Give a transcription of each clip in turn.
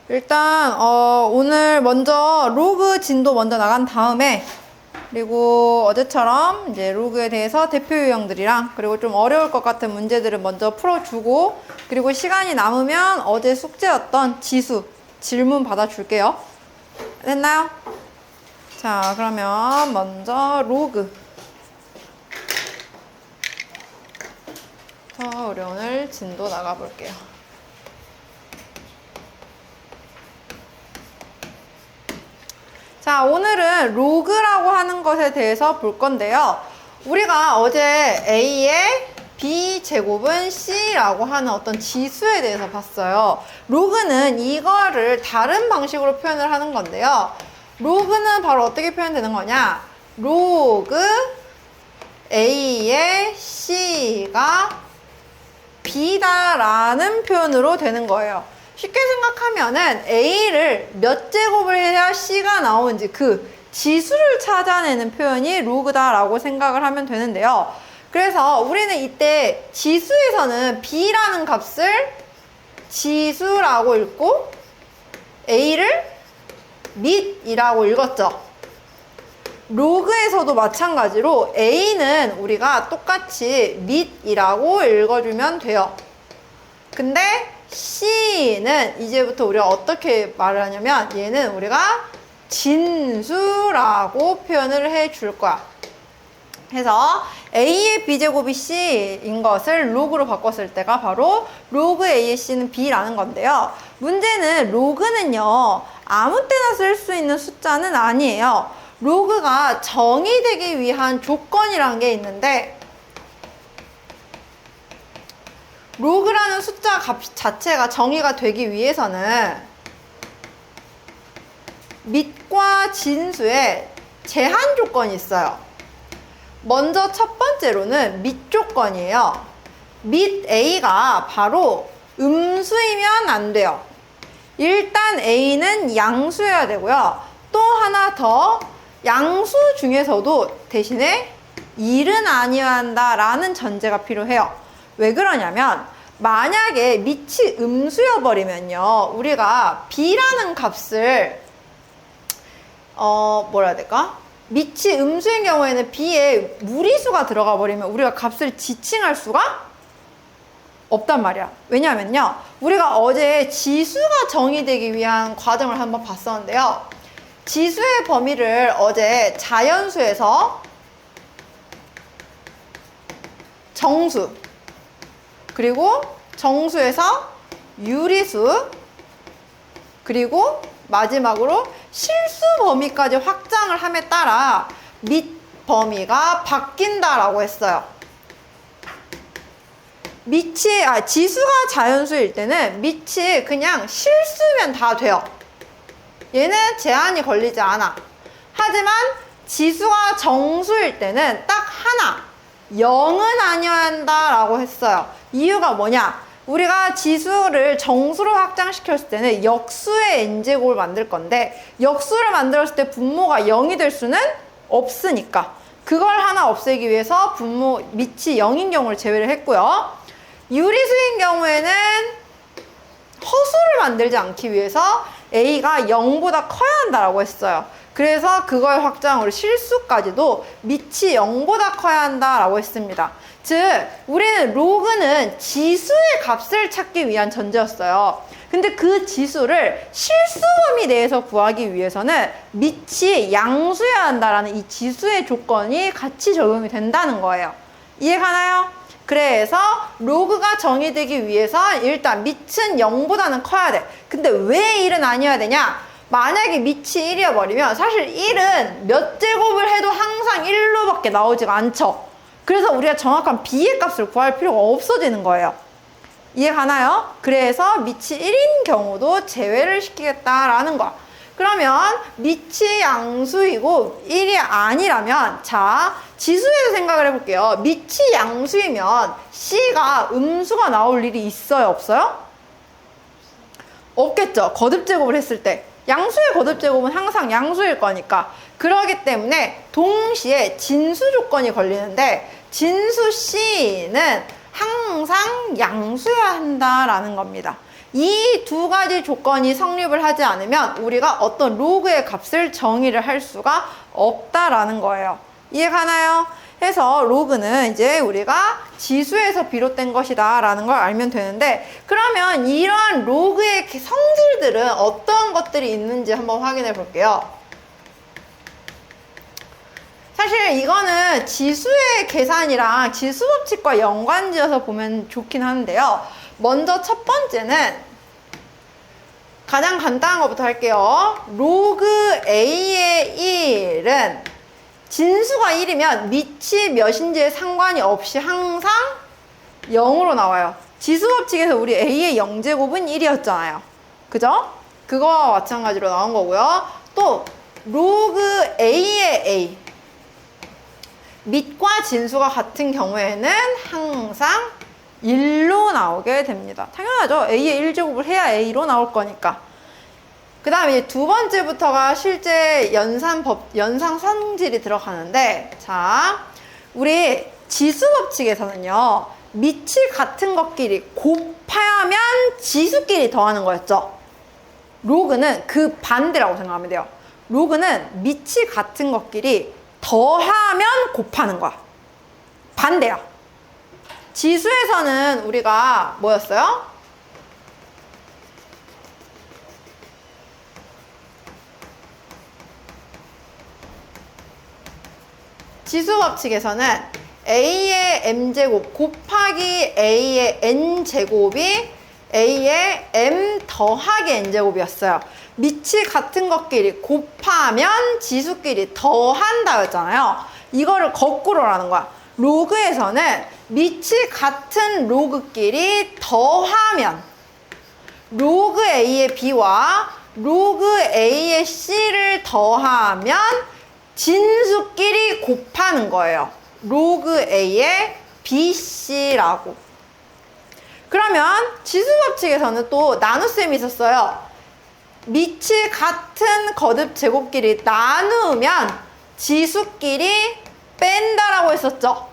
일단 오늘 먼저 로그 진도 먼저 나간 다음에, 그리고 어제처럼 이제 로그에 대해서 대표 유형들이랑 그리고 좀 어려울 것 같은 문제들을 먼저 풀어주고, 그리고 시간이 남으면 어제 숙제였던 지수 질문 받아줄게요. 됐나요? 자, 그러면 먼저 로그. 우리 오늘 진도 나가볼게요. 자, 오늘은 로그라고 하는 것에 대해서 볼 건데요. 우리가 어제 A의 B제곱은 C라고 하는 어떤 지수에 대해서 봤어요. 로그는 이거를 다른 방식으로 표현을 하는 건데요. 로그는 바로 어떻게 표현되는 거냐? 로그 A의 C가 B다라는 표현으로 되는 거예요. 쉽게 생각하면은 A를 몇 제곱을 해야 C가 나오는지 그 지수를 찾아내는 표현이 로그다라고 생각을 하면 되는데요. 그래서 우리는 이때 지수에서는 B라는 값을 지수라고 읽고 A를 밑이라고 읽었죠. 로그에서도 마찬가지로 A는 우리가 똑같이 밑이라고 읽어주면 돼요. 근데 C는 이제부터 우리가 어떻게 말을 하냐면 얘는 우리가 진수라고 표현을 해줄 거야. 그래서 A의 B제곱이 C인 것을 로그로 바꿨을 때가 바로 로그 A의 C는 B라는 건데요. 문제는 로그는요, 아무 때나 쓸 수 있는 숫자는 아니에요. 로그가 정의되기 위한 조건이라는 게 있는데, 로그라는 숫자 값 자체가 정의가 되기 위해서는 밑과 진수에 제한 조건이 있어요. 먼저 첫 번째로는 밑 조건이에요. 밑 A가 바로 음수이면 안 돼요. 일단 A는 양수여야 되고요. 또 하나 더, 양수 중에서도 대신에 1은 아니어야 한다라는 전제가 필요해요. 왜 그러냐면 만약에 밑이 음수여버리면요, 우리가 B라는 값을 뭐라 해야 될까? 밑이 음수인 경우에는 B에 무리수가 들어가 버리면 우리가 값을 지칭할 수가 없단 말이야. 왜냐면요, 우리가 어제 지수가 정의되기 위한 과정을 한번 봤었는데요. 지수의 범위를 어제 자연수에서 정수, 그리고 정수에서 유리수, 그리고 마지막으로 실수 범위까지 확장을 함에 따라 밑 범위가 바뀐다라고 했어요. 지수가 자연수일 때는 밑이 그냥 실수면 다 돼요. 얘는 제한이 걸리지 않아. 하지만 지수가 정수일 때는 딱 하나, 0은 아니어야 한다라고 했어요. 이유가 뭐냐? 우리가 지수를 정수로 확장시켰을 때는 역수의 n제곱을 만들 건데, 역수를 만들었을 때 분모가 0이 될 수는 없으니까 그걸 하나 없애기 위해서 분모 밑이 0인 경우를 제외를 했고요. 유리수인 경우에는 허수를 만들지 않기 위해서 A가 0보다 커야 한다라고 했어요. 그래서 그걸 확장으로 실수까지도 밑이 0보다 커야 한다라고 했습니다. 즉, 우리는 로그는 지수의 값을 찾기 위한 전제였어요. 근데 그 지수를 실수 범위 내에서 구하기 위해서는 밑이 양수여야 한다라는 이 지수의 조건이 같이 적용이 된다는 거예요. 이해가나요? 그래서 로그가 정의되기 위해서 일단 밑은 0보다는 커야 돼. 근데 왜 1은 아니어야 되냐? 만약에 밑이 1이어 버리면 사실 1은 몇 제곱을 해도 항상 1로밖에 나오지가 않죠. 그래서 우리가 정확한 B의 값을 구할 필요가 없어지는 거예요. 이해가나요? 그래서 밑이 1인 경우도 제외를 시키겠다라는 거야. 그러면 밑이 양수이고 1이 아니라면, 자, 지수에서 생각을 해볼게요. 밑이 양수이면 C가 음수가 나올 일이 있어요, 없어요? 없겠죠. 거듭제곱을 했을 때 양수의 거듭제곱은 항상 양수일 거니까. 그러기 때문에 동시에 진수 조건이 걸리는데, 진수 C는 항상 양수여야 한다라는 겁니다. 이 두 가지 조건이 성립을 하지 않으면 우리가 어떤 로그의 값을 정의를 할 수가 없다라는 거예요. 이해가나요? 해서 로그는 이제 우리가 지수에서 비롯된 것이다 라는 걸 알면 되는데, 그러면 이러한 로그의 성질들은 어떤 것들이 있는지 한번 확인해 볼게요. 사실 이거는 지수의 계산이랑 지수 법칙과 연관지어서 보면 좋긴 하는데요. 먼저 첫 번째는 가장 간단한 것부터 할게요. 로그 A의 1은 진수가 1이면 밑이 몇인지에 상관이 없이 항상 0으로 나와요. 지수 법칙에서 우리 A의 0제곱은 1이었잖아요. 그죠? 그거와 마찬가지로 나온 거고요. 또 로그 A의 A, 밑과 진수가 같은 경우에는 항상 1로 나오게 됩니다. 당연하죠. A의 1제곱을 해야 A로 나올 거니까. 그 다음에 두 번째부터가 실제 연상 성질이 들어가는데, 자, 우리 지수 법칙에서는요, 밑이 같은 것끼리 곱하면 지수끼리 더하는 거였죠. 로그는 그 반대라고 생각하면 돼요. 로그는 밑이 같은 것끼리 더하면 곱하는 거야. 반대야. 지수에서는 우리가 뭐였어요? 지수 법칙에서는 A의 m제곱 곱하기 A의 n제곱이 A의 m 더하기 n제곱이었어요. 밑이 같은 것끼리 곱하면 지수끼리 더한다 였잖아요. 이거를 거꾸로라는 거야. 로그에서는 밑이 같은 로그끼리 더하면 로그 A의 B와 로그 A의 C를 더하면 진수끼리 곱하는 거예요. 로그 A의 BC라고. 그러면 지수 법칙에서는 또 나눗셈이 있었어요. 밑이 같은 거듭 제곱끼리 나누면 지수끼리 뺀다라고 했었죠.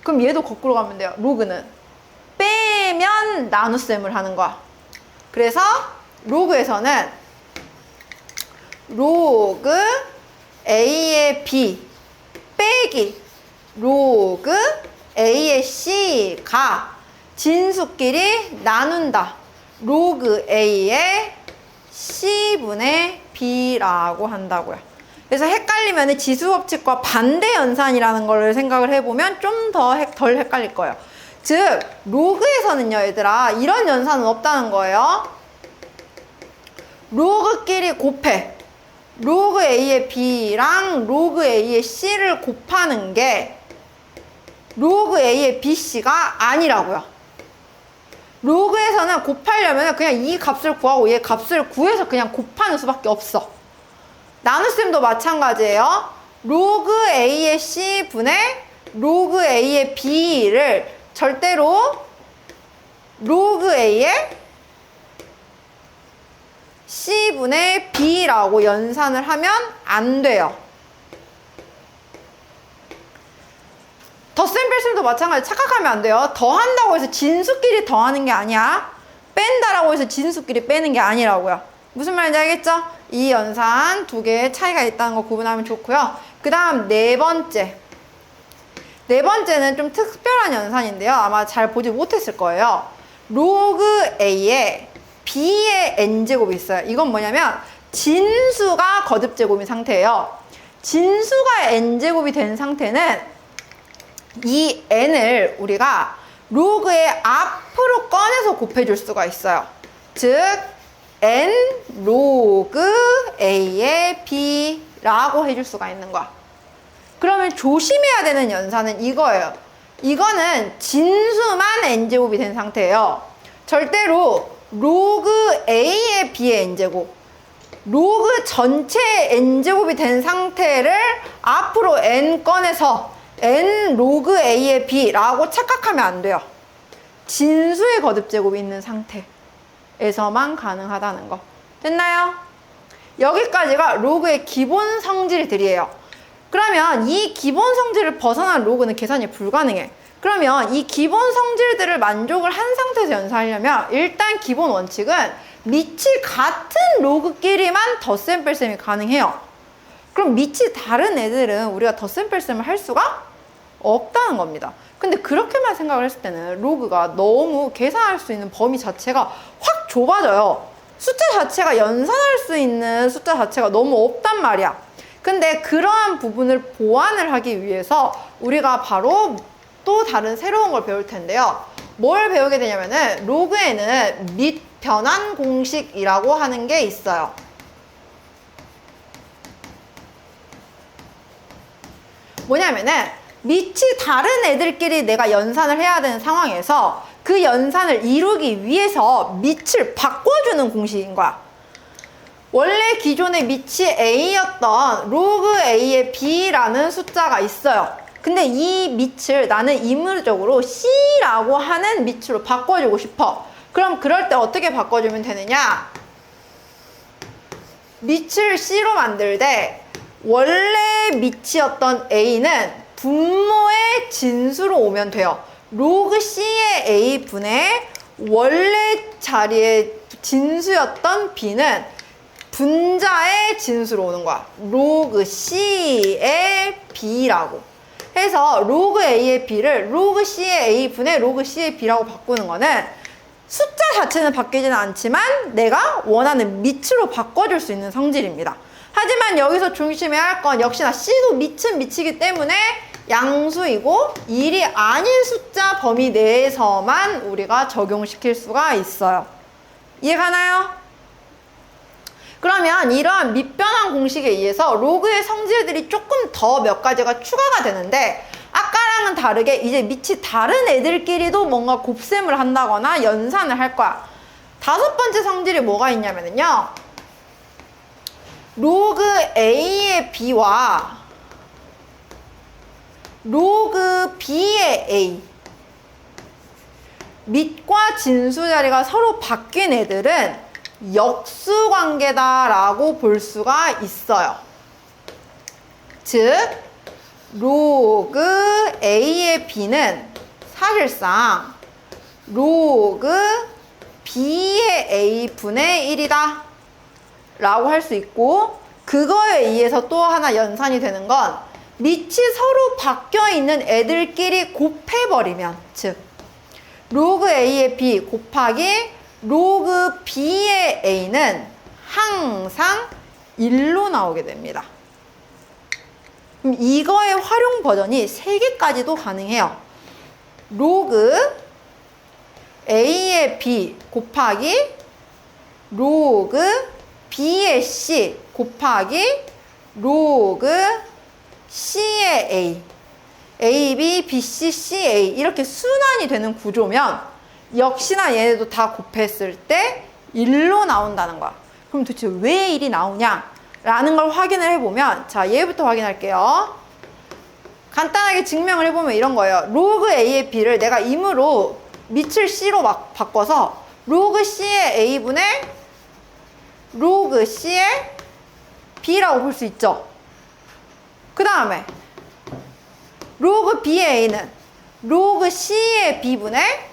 그럼 얘도 거꾸로 가면 돼요. 로그는 빼면 나눗셈을 하는 거야. 그래서 로그에서는 로그 A의 B 빼기 로그 A의 C가 진수끼리 나눈다. 로그 A의 C분의 B라고 한다고요. 그래서 헷갈리면 지수 법칙과 반대 연산이라는 걸 생각을 해보면 좀 덜 헷갈릴 거예요. 즉 로그에서는요, 얘들아, 이런 연산은 없다는 거예요. 로그끼리 곱해. 로그 A의 B랑 로그 A의 C를 곱하는 게 로그 A의 BC가 아니라고요. 로그에서는 곱하려면 그냥 이 값을 구하고 얘 값을 구해서 그냥 곱하는 수밖에 없어. 나눗셈도 마찬가지예요. 로그 A의 C 분의 로그 A의 B를 절대로 로그 A의 C분의 B라고 연산을 하면 안 돼요. 덧셈 뺄셈도 마찬가지. 착각하면 안 돼요. 더한다고 해서 진수끼리 더하는 게 아니야. 뺀다라고 해서 진수끼리 빼는 게 아니라고요. 무슨 말인지 알겠죠? 이 연산 두 개의 차이가 있다는 거 구분하면 좋고요. 그 다음 네 번째는 좀 특별한 연산인데요. 아마 잘 보지 못했을 거예요. 로그 A에 B의 n제곱이 있어요. 이건 뭐냐면 진수가 거듭제곱인 상태예요. 진수가 n제곱이 된 상태는 이 n을 우리가 로그의 앞으로 꺼내서 곱해줄 수가 있어요. 즉 n 로그 A의 B라고 해줄 수가 있는 거야. 그러면 조심해야 되는 연산은 이거예요. 이거는 진수만 n제곱이 된 상태예요. 절대로 로그 A의 B의 n제곱, 로그 전체의 n제곱이 된 상태를 앞으로 n 꺼내서 n 로그 A의 B라고 착각하면 안 돼요. 진수의 거듭제곱이 있는 상태에서만 가능하다는 거. 됐나요? 여기까지가 로그의 기본 성질들이에요. 그러면 이 기본 성질을 벗어난 로그는 계산이 불가능해. 그러면 이 기본 성질들을 만족을 한 상태에서 연산하려면 일단 기본 원칙은 밑이 같은 로그끼리만 덧셈 뺄셈이 가능해요. 그럼 밑이 다른 애들은 우리가 덧셈 뺄셈을 할 수가 없다는 겁니다. 근데 그렇게만 생각을 했을 때는 로그가 너무 계산할 수 있는 범위 자체가 확 좁아져요. 숫자 자체가 연산할 수 있는 숫자 자체가 너무 없단 말이야. 근데 그러한 부분을 보완을 하기 위해서 우리가 바로 또 다른 새로운 걸 배울 텐데요. 뭘 배우게 되냐면은 로그에는 밑 변환 공식이라고 하는 게 있어요. 뭐냐면은 밑이 다른 애들끼리 내가 연산을 해야 되는 상황에서 그 연산을 이루기 위해서 밑을 바꿔주는 공식인 거야. 원래 기존의 밑이 A였던 로그 A의 B라는 숫자가 있어요. 근데 이 밑을 나는 임의적으로 C라고 하는 밑으로 바꿔주고 싶어. 그럼 그럴 때 어떻게 바꿔주면 되느냐? 밑을 C로 만들 때 원래 밑이었던 A는 분모의 진수로 오면 돼요. 로그 C의 A분의 원래 자리의 진수였던 B는 분자의 진수로 오는 거야. 로그 C의 B라고. 해서 로그 A의 B를 로그 C의 A분의 로그 C의 B라고 바꾸는 거는 숫자 자체는 바뀌지는 않지만 내가 원하는 밑으로 바꿔줄 수 있는 성질입니다. 하지만 여기서 조심해야 할 건 역시나 C도 밑은 밑이기 때문에 양수이고 1이 아닌 숫자 범위 내에서만 우리가 적용시킬 수가 있어요. 이해가나요? 그러면 이러한 밑변환 공식에 의해서 로그의 성질들이 조금 더 몇 가지가 추가가 되는데 아까랑은 다르게 이제 밑이 다른 애들끼리도 뭔가 곱셈을 한다거나 연산을 할 거야. 5번째 성질이 뭐가 있냐면요. 로그 A의 B와 로그 B의 A 밑과 진수 자리가 서로 바뀐 애들은 역수관계다라고 볼 수가 있어요. 즉 로그 A의 B는 사실상 로그 B의 A분의 1이다 라고 할 수 있고, 그거에 의해서 또 하나 연산이 되는 건 밑이 서로 바뀌어 있는 애들끼리 곱해버리면, 즉 로그 A의 B 곱하기 로그 B의 A는 항상 1로 나오게 됩니다. 그럼 이거의 활용 버전이 3개까지도 가능해요. 로그 A의 B 곱하기 로그 B의 C 곱하기 로그 C의 A, AB, BC, CA 이렇게 순환이 되는 구조면 역시나 얘네도 다 곱했을 때 1로 나온다는 거야. 그럼 도대체 왜 1이 나오냐? 라는 걸 확인을 해보면, 자, 얘부터 확인할게요. 간단하게 증명을 해보면 이런 거예요. 로그 A의 B를 내가 임으로 밑을 C로 막 바꿔서 로그 C의 A분의 로그 C의 B라고 볼 수 있죠. 그 다음에 로그 B의 A는 로그 C의 B분의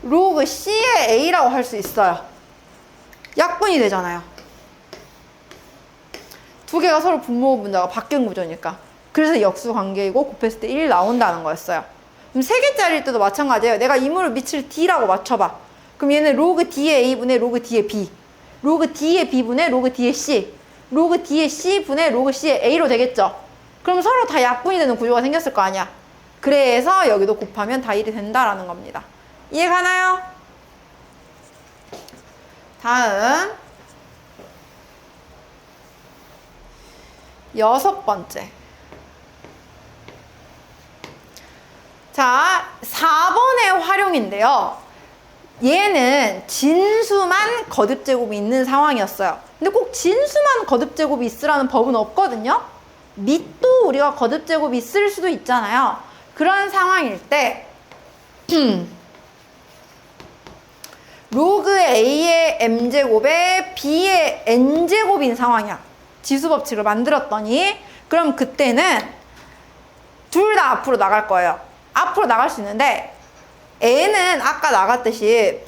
로그 C의 A라고 할 수 있어요. 약분이 되잖아요. 두 개가 서로 분모 분자가 바뀐 구조니까. 그래서 역수관계이고 곱했을 때 1 나온다는 거였어요. 그럼 3개짜리일 때도 마찬가지예요. 내가 임으로 밑을 D라고 맞춰봐. 그럼 얘는 로그 D의 A분의 로그 D의 B, 로그 D의 B분의 로그 D의 C, 로그 D의 C분의 로그 C의 A로 되겠죠. 그럼 서로 다 약분이 되는 구조가 생겼을 거 아니야. 그래서 여기도 곱하면 다 1이 된다라는 겁니다. 이해가나요? 다음 6번째. 자, 4번의 활용인데요. 얘는 진수만 거듭제곱이 있는 상황이었어요. 근데 꼭 진수만 거듭제곱이 있으라는 법은 없거든요. 밑도 우리가 거듭제곱이 있을 수도 있잖아요. 그런 상황일 때 로그 A의 M제곱에 B의 N제곱인 상황이야. 지수법칙을 만들었더니, 그럼 그때는 둘 다 앞으로 나갈 거예요. 앞으로 나갈 수 있는데 n은 아까 나갔듯이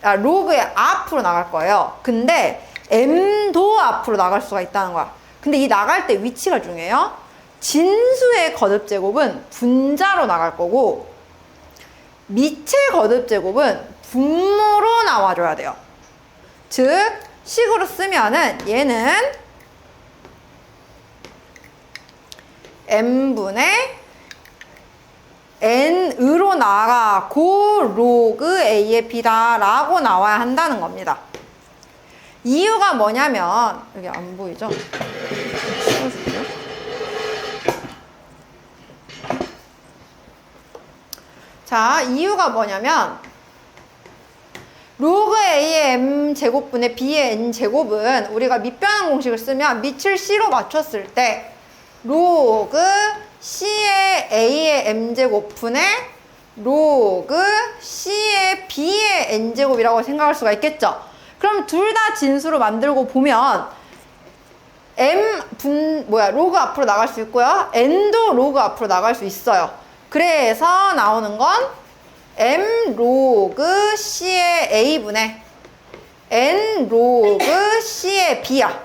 로그의 앞으로 나갈 거예요. 근데 m도 앞으로 나갈 수가 있다는 거야. 근데 이 나갈 때 위치가 중요해요. 진수의 거듭제곱은 분자로 나갈 거고 미치의 거듭제곱은 분모로 나와줘야 돼요. 즉 식으로 쓰면은 얘는 m분의 n으로 나가고 로그 a의 b다 라고 나와야 한다는 겁니다. 이유가 뭐냐면 여기 안 보이죠? 씌워줄게요. 자, 이유가 뭐냐면 로그 a의 m제곱분의 b의 n제곱은 우리가 밑변환 공식을 쓰면 밑을 c로 맞췄을 때 로그 c의 a의 m제곱분의 로그 c의 b의 n제곱이라고 생각할 수가 있겠죠. 그럼 둘 다 진수로 만들고 보면 로그 앞으로 나갈 수 있고요. n도 로그 앞으로 나갈 수 있어요. 그래서 나오는 건 m 로그 c의 a분의 n 로그 c의 b야.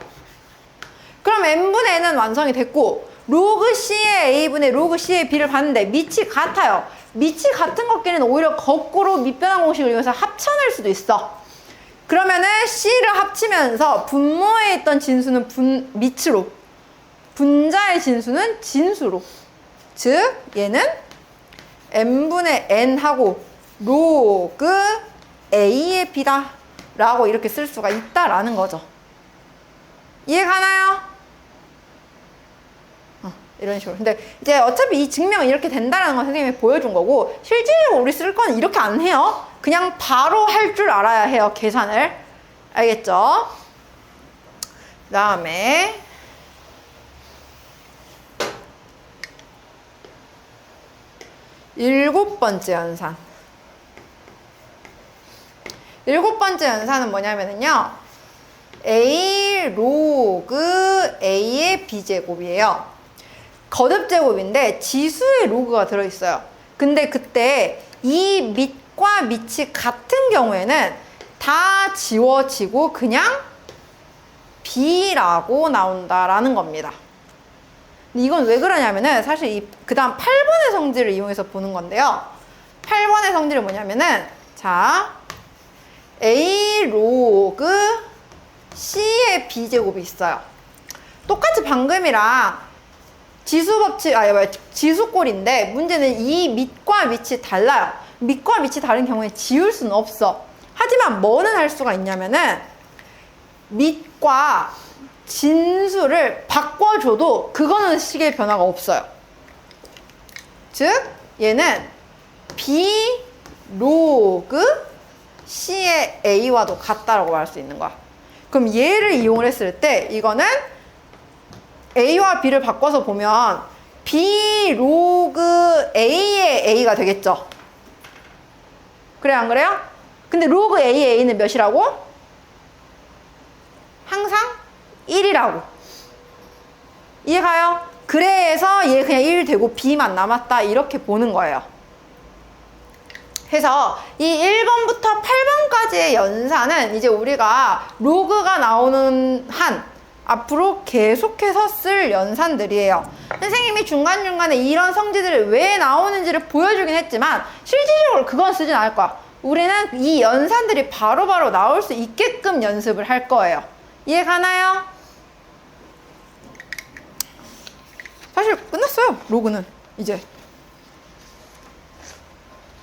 그럼 n분의 n은 완성이 됐고 로그 c의 a분의 로그 c의 b를 봤는데 밑이 같아요. 밑이 같은 것끼리는 오히려 거꾸로 밑변환 공식을 이용해서 합쳐낼 수도 있어. 그러면은 c를 합치면서 분모에 있던 진수는 밑으로, 분자의 진수는 진수로. 즉 얘는 m분의 n하고 로그 a의 b다 라고 이렇게 쓸 수가 있다라는 거죠. 이해가나요? 이런 식으로. 근데 이제 어차피 이 증명은 이렇게 된다라는 건 선생님이 보여준 거고 실질적으로 우리 쓸 건 이렇게 안 해요. 그냥 바로 할 줄 알아야 해요. 계산을. 알겠죠? 그 다음에 일곱 번째 연산. 일곱 번째 연산은 뭐냐면요. a 로그 a의 b제곱이에요. 거듭제곱인데 지수의 로그가 들어있어요. 근데 그때 이 밑과 밑이 같은 경우에는 다 지워지고 그냥 b라고 나온다라는 겁니다. 이건 왜 그러냐면은 사실 그 다음 8번의 성질을 이용해서 보는 건데요. 8번의 성질은 뭐냐면은 자 a 로그 c의 b제곱이 있어요. 똑같이 방금이랑 지수꼴인데 문제는 이 밑과 밑이 달라요. 밑과 밑이 다른 경우에 지울 수는 없어. 하지만 뭐는 할 수가 있냐면은 밑과 진수를 바꿔줘도 그거는 식의 변화가 없어요. 즉 얘는 b 로그 c의 a와도 같다라고 말 수 있는 거야. 그럼 얘를 이용을 했을 때 이거는 a와 b를 바꿔서 보면 b 로그 a의 a가 되겠죠. 그래 안 그래요? 근데 로그 a의 a는 몇이라고? 항상 1이라고. 이해가요? 그래서 얘 그냥 1 되고 b만 남았다 이렇게 보는 거예요. 해서 이 1번부터 8번까지의 연산은 이제 우리가 로그가 나오는 한 앞으로 계속해서 쓸 연산들이에요. 선생님이 중간중간에 이런 성질들이 왜 나오는지를 보여주긴 했지만 실질적으로 그건 쓰진 않을 거야. 우리는 이 연산들이 바로바로 나올 수 있게끔 연습을 할 거예요. 이해 가나요? 사실 끝났어요. 로그는 이제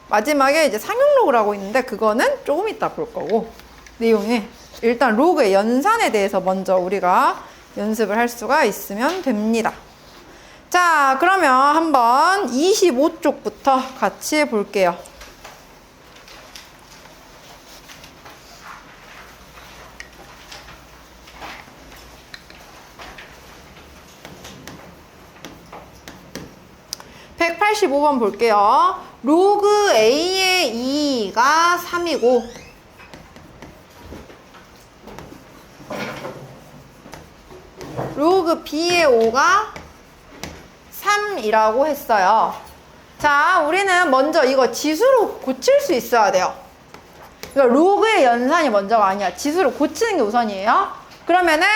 마지막에 이제 상용 로그라고 있는데 그거는 조금 이따 볼 거고 내용에 일단 로그의 연산에 대해서 먼저 우리가 연습을 할 수가 있으면 됩니다. 자, 그러면 한번 25쪽부터 같이 해볼게요. (185번) 볼게요. 로그 a의 2가 3이고 로그 b의 5가 3이라고 했어요. 자, 우리는 먼저 이거 지수로 고칠 수 있어야 돼요. 그러니까 로그의 연산이 먼저가 아니야. 지수를 고치는 게 우선이에요. 그러면은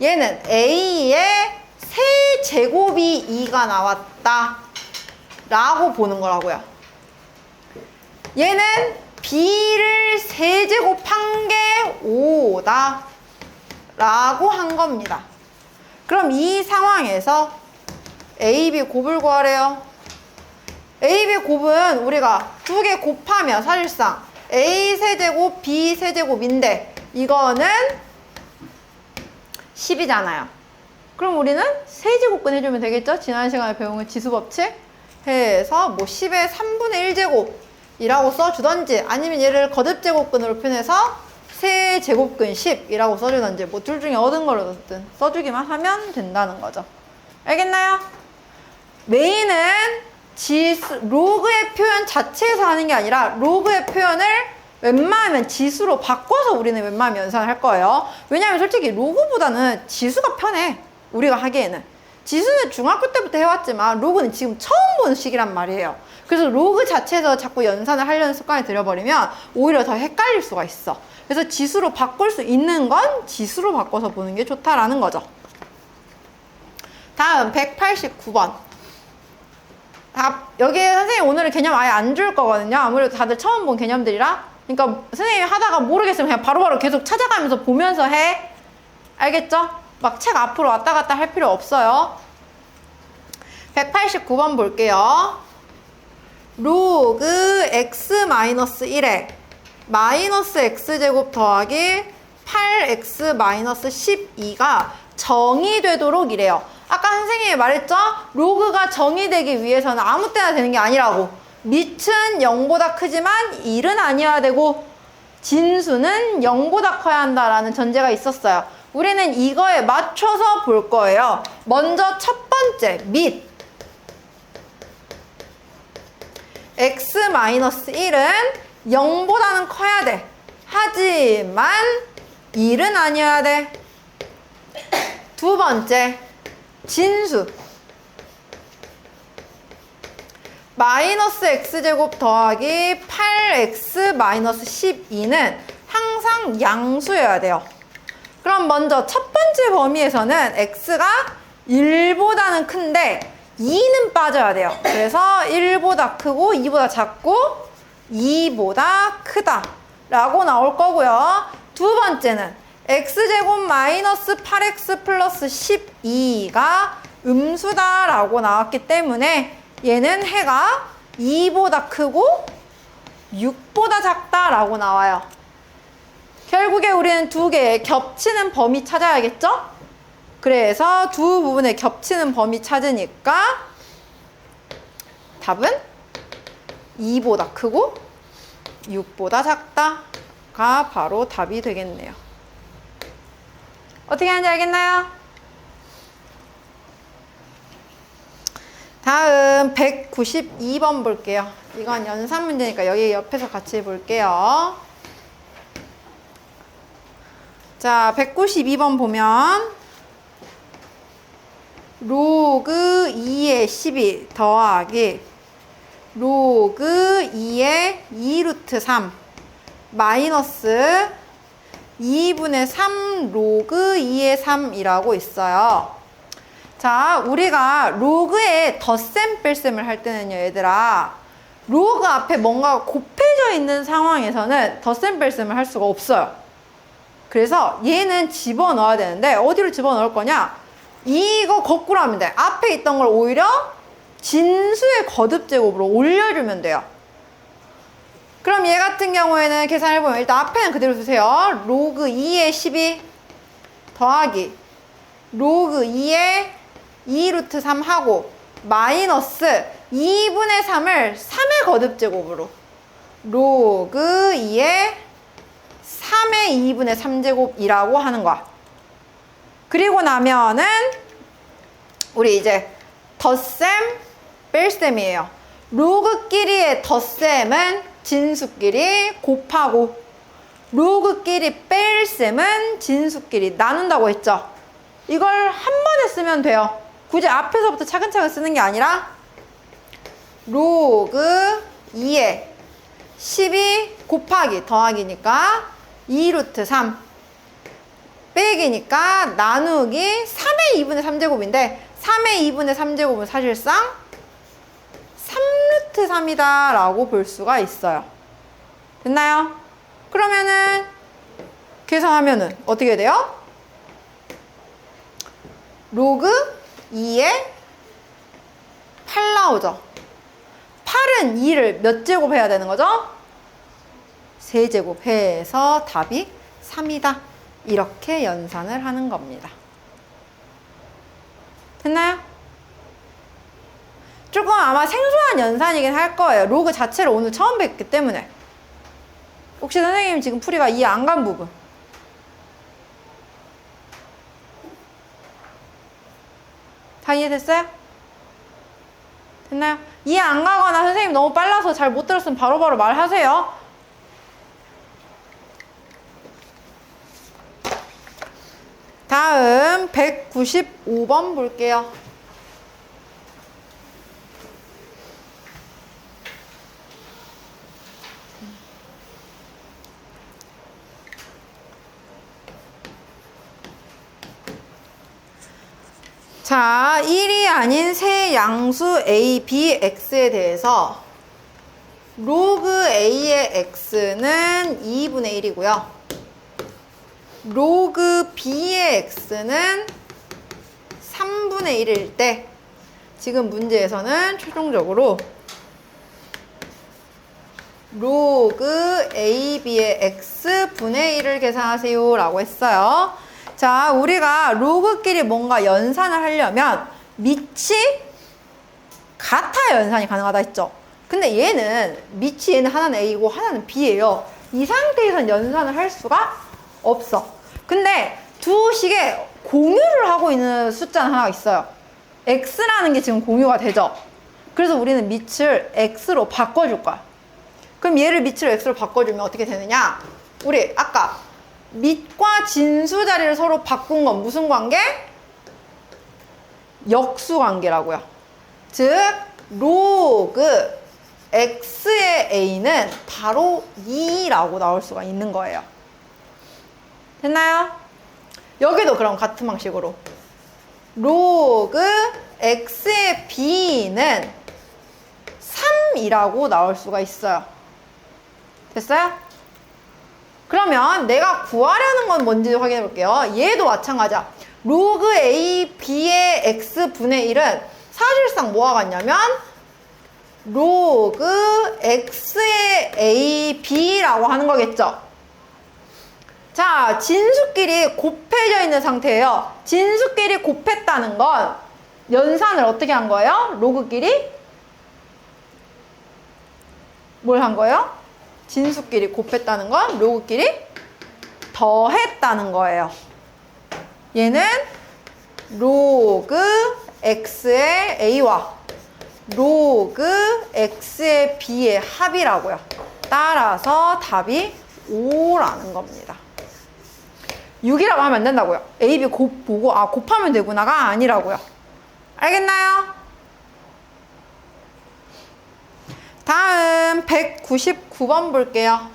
얘는 A의 세제곱이 2가 나왔다 라고 보는 거라고요. 얘는 B를 세제곱한 게 5다 라고 한 겁니다. 그럼 이 상황에서 A, B 곱을 구하래요. A, B 곱은 우리가 두 개 곱하면 사실상 A 세제곱, B 세제곱인데 이거는 10이잖아요. 그럼 우리는 세제곱근 해주면 되겠죠? 지난 시간에 배운 그 지수법칙 해서 뭐 10의 3분의 1제곱이라고 써주던지 아니면 얘를 거듭제곱근으로 표현해서 세제곱근 10이라고 써주던지 뭐 둘 중에 얻은 걸 얻든 써주기만 하면 된다는 거죠. 알겠나요? 메인은 로그의 표현 자체에서 하는 게 아니라 로그의 표현을 웬만하면 지수로 바꿔서 우리는 웬만하면 연산을 할 거예요. 왜냐하면 솔직히 로그보다는 지수가 편해. 우리가 하기에는. 지수는 중학교 때부터 해왔지만 로그는 지금 처음 보는 식이란 말이에요. 그래서 로그 자체에서 자꾸 연산을 하려는 습관이 들여버리면 오히려 더 헷갈릴 수가 있어. 그래서 지수로 바꿀 수 있는 건 지수로 바꿔서 보는 게 좋다라는 거죠. 다음 189번. 여기에 선생님 오늘은 개념 아예 안 줄 거거든요. 아무래도 다들 처음 본 개념들이라. 그러니까 선생님이 하다가 모르겠으면 그냥 바로바로 계속 찾아가면서 보면서 해. 알겠죠? 막 책 앞으로 왔다 갔다 할 필요 없어요. 189번 볼게요. 로그 x-1에 마이너스 x제곱 더하기 8x-12가 정의되도록 이래요. 아까 선생님이 말했죠? 로그가 정의되기 위해서는 아무 때나 되는 게 아니라고. 밑은 0보다 크지만 1은 아니어야 되고 진수는 0보다 커야 한다라는 전제가 있었어요. 우리는 이거에 맞춰서 볼 거예요. 먼저 첫 번째 밑 x-1은 0보다는 커야 돼. 하지만 1은 아니어야 돼. 두 번째 진수 마이너스 x제곱 더하기 8x-12는 항상 양수여야 돼요. 그럼 먼저 첫 번째 범위에서는 x가 1보다는 큰데 2는 빠져야 돼요. 그래서 1보다 크고 2보다 작고 2보다 크다 라고 나올 거고요. 두 번째는 x제곱 마이너스 8x 플러스 12가 음수다 라고 나왔기 때문에 얘는 해가 2보다 크고 6보다 작다 라고 나와요. 결국에 우리는 두 개의 겹치는 범위 찾아야겠죠? 그래서 두 부분의 겹치는 범위 찾으니까 답은 2보다 크고 6보다 작다가 바로 답이 되겠네요. 어떻게 하는지 알겠나요? 다음 192번 볼게요. 이건 연산 문제니까 여기 옆에서 같이 볼게요. 자, 192번 보면 로그 2의 12 더하기 로그 2의 2루트 3 마이너스 2분의 3 로그 2의 3이라고 있어요. 자, 우리가 로그의 덧셈 뺄셈을 할 때는요, 얘들아, 로그 앞에 뭔가 곱해져 있는 상황에서는 덧셈 뺄셈을 할 수가 없어요. 그래서 얘는 집어넣어야 되는데 어디로 집어넣을 거냐? 이거 거꾸로 하면 돼. 앞에 있던 걸 오히려 진수의 거듭제곱으로 올려주면 돼요. 그럼 얘 같은 경우에는 계산해보면 일단 앞에는 그대로 두세요. 로그 2의 12 더하기 로그 2의 2루트 3 하고 마이너스 2분의 3을 3의 거듭제곱으로 로그 2의 3의 2분의 3제곱이라고 하는 거야. 그리고 나면은 우리 이제 덧셈, 뺄셈이에요. 로그끼리의 덧셈은 진수끼리 곱하고 로그끼리 뺄셈은 진수끼리 나눈다고 했죠. 이걸 한 번에 쓰면 돼요. 굳이 앞에서부터 차근차근 쓰는 게 아니라 로그 2에 12 곱하기 더하기니까 2루트 3 빼기니까 나누기 3의 2분의 3제곱인데 3의 2분의 3제곱은 사실상 3루트 3이다 라고 볼 수가 있어요. 됐나요? 그러면은 계산하면은 어떻게 돼요? 로그 2에 8 나오죠. 8은 2를 몇 제곱 해야 되는 거죠? 3제곱 해서 답이 3이다. 이렇게 연산을 하는 겁니다. 됐나요? 조금 아마 생소한 연산이긴 할 거예요. 로그 자체를 오늘 처음 뵙기 때문에. 혹시 선생님 지금 풀이가 이해 안 간 부분? 다 이해됐어요? 됐나요? 이해 안 가거나 선생님 너무 빨라서 잘 못 들었으면 바로바로 말하세요. 다음 195번 볼게요. 자, 1이 아닌 세 양수 a, b, x에 대해서 로그 a의 x는 2분의 1이고요. 로그 b의 x는 3분의 1일 때 지금 문제에서는 최종적으로 로그 ab의 x분의 1을 계산하세요 라고 했어요. 자, 우리가 로그끼리 뭔가 연산을 하려면 밑이 같아야 연산이 가능하다 했죠. 근데 얘는 하나는 a고 하나는 b예요. 이 상태에선 연산을 할 수가 없어. 근데 두 식에 공유를 하고 있는 숫자는 하나 있어요. x라는 게 지금 공유가 되죠. 그래서 우리는 밑을 x로 바꿔줄 거야. 그럼 얘를 밑으로 x로 바꿔주면 어떻게 되느냐? 우리 아까 밑과 진수 자리를 서로 바꾼 건 무슨 관계? 역수 관계라고요. 즉 로그 x의 a는 바로 2라고 나올 수가 있는 거예요. 됐나요? 여기도 그럼 같은 방식으로 로그 x의 b는 3이라고 나올 수가 있어요. 됐어요? 그러면 내가 구하려는 건 뭔지 확인해 볼게요. 얘도 마찬가지야. 로그 a, b의 x분의 1은 사실상 뭐와 같냐면 로그 x의 a, b라고 하는 거겠죠. 자, 진수끼리 곱해져 있는 상태예요. 진수끼리 곱했다는 건 연산을 어떻게 한 거예요? 로그끼리 뭘 한 거예요? 진수끼리 곱했다는 건 로그끼리 더했다는 거예요. 얘는 로그 x의 a와 로그 x의 b의 합이라고요. 따라서 답이 5라는 겁니다. 6이라고 하면 안 된다고요. a, b 보고 곱하면 되구나가 아니라고요. 알겠나요? 다음 199번 볼게요.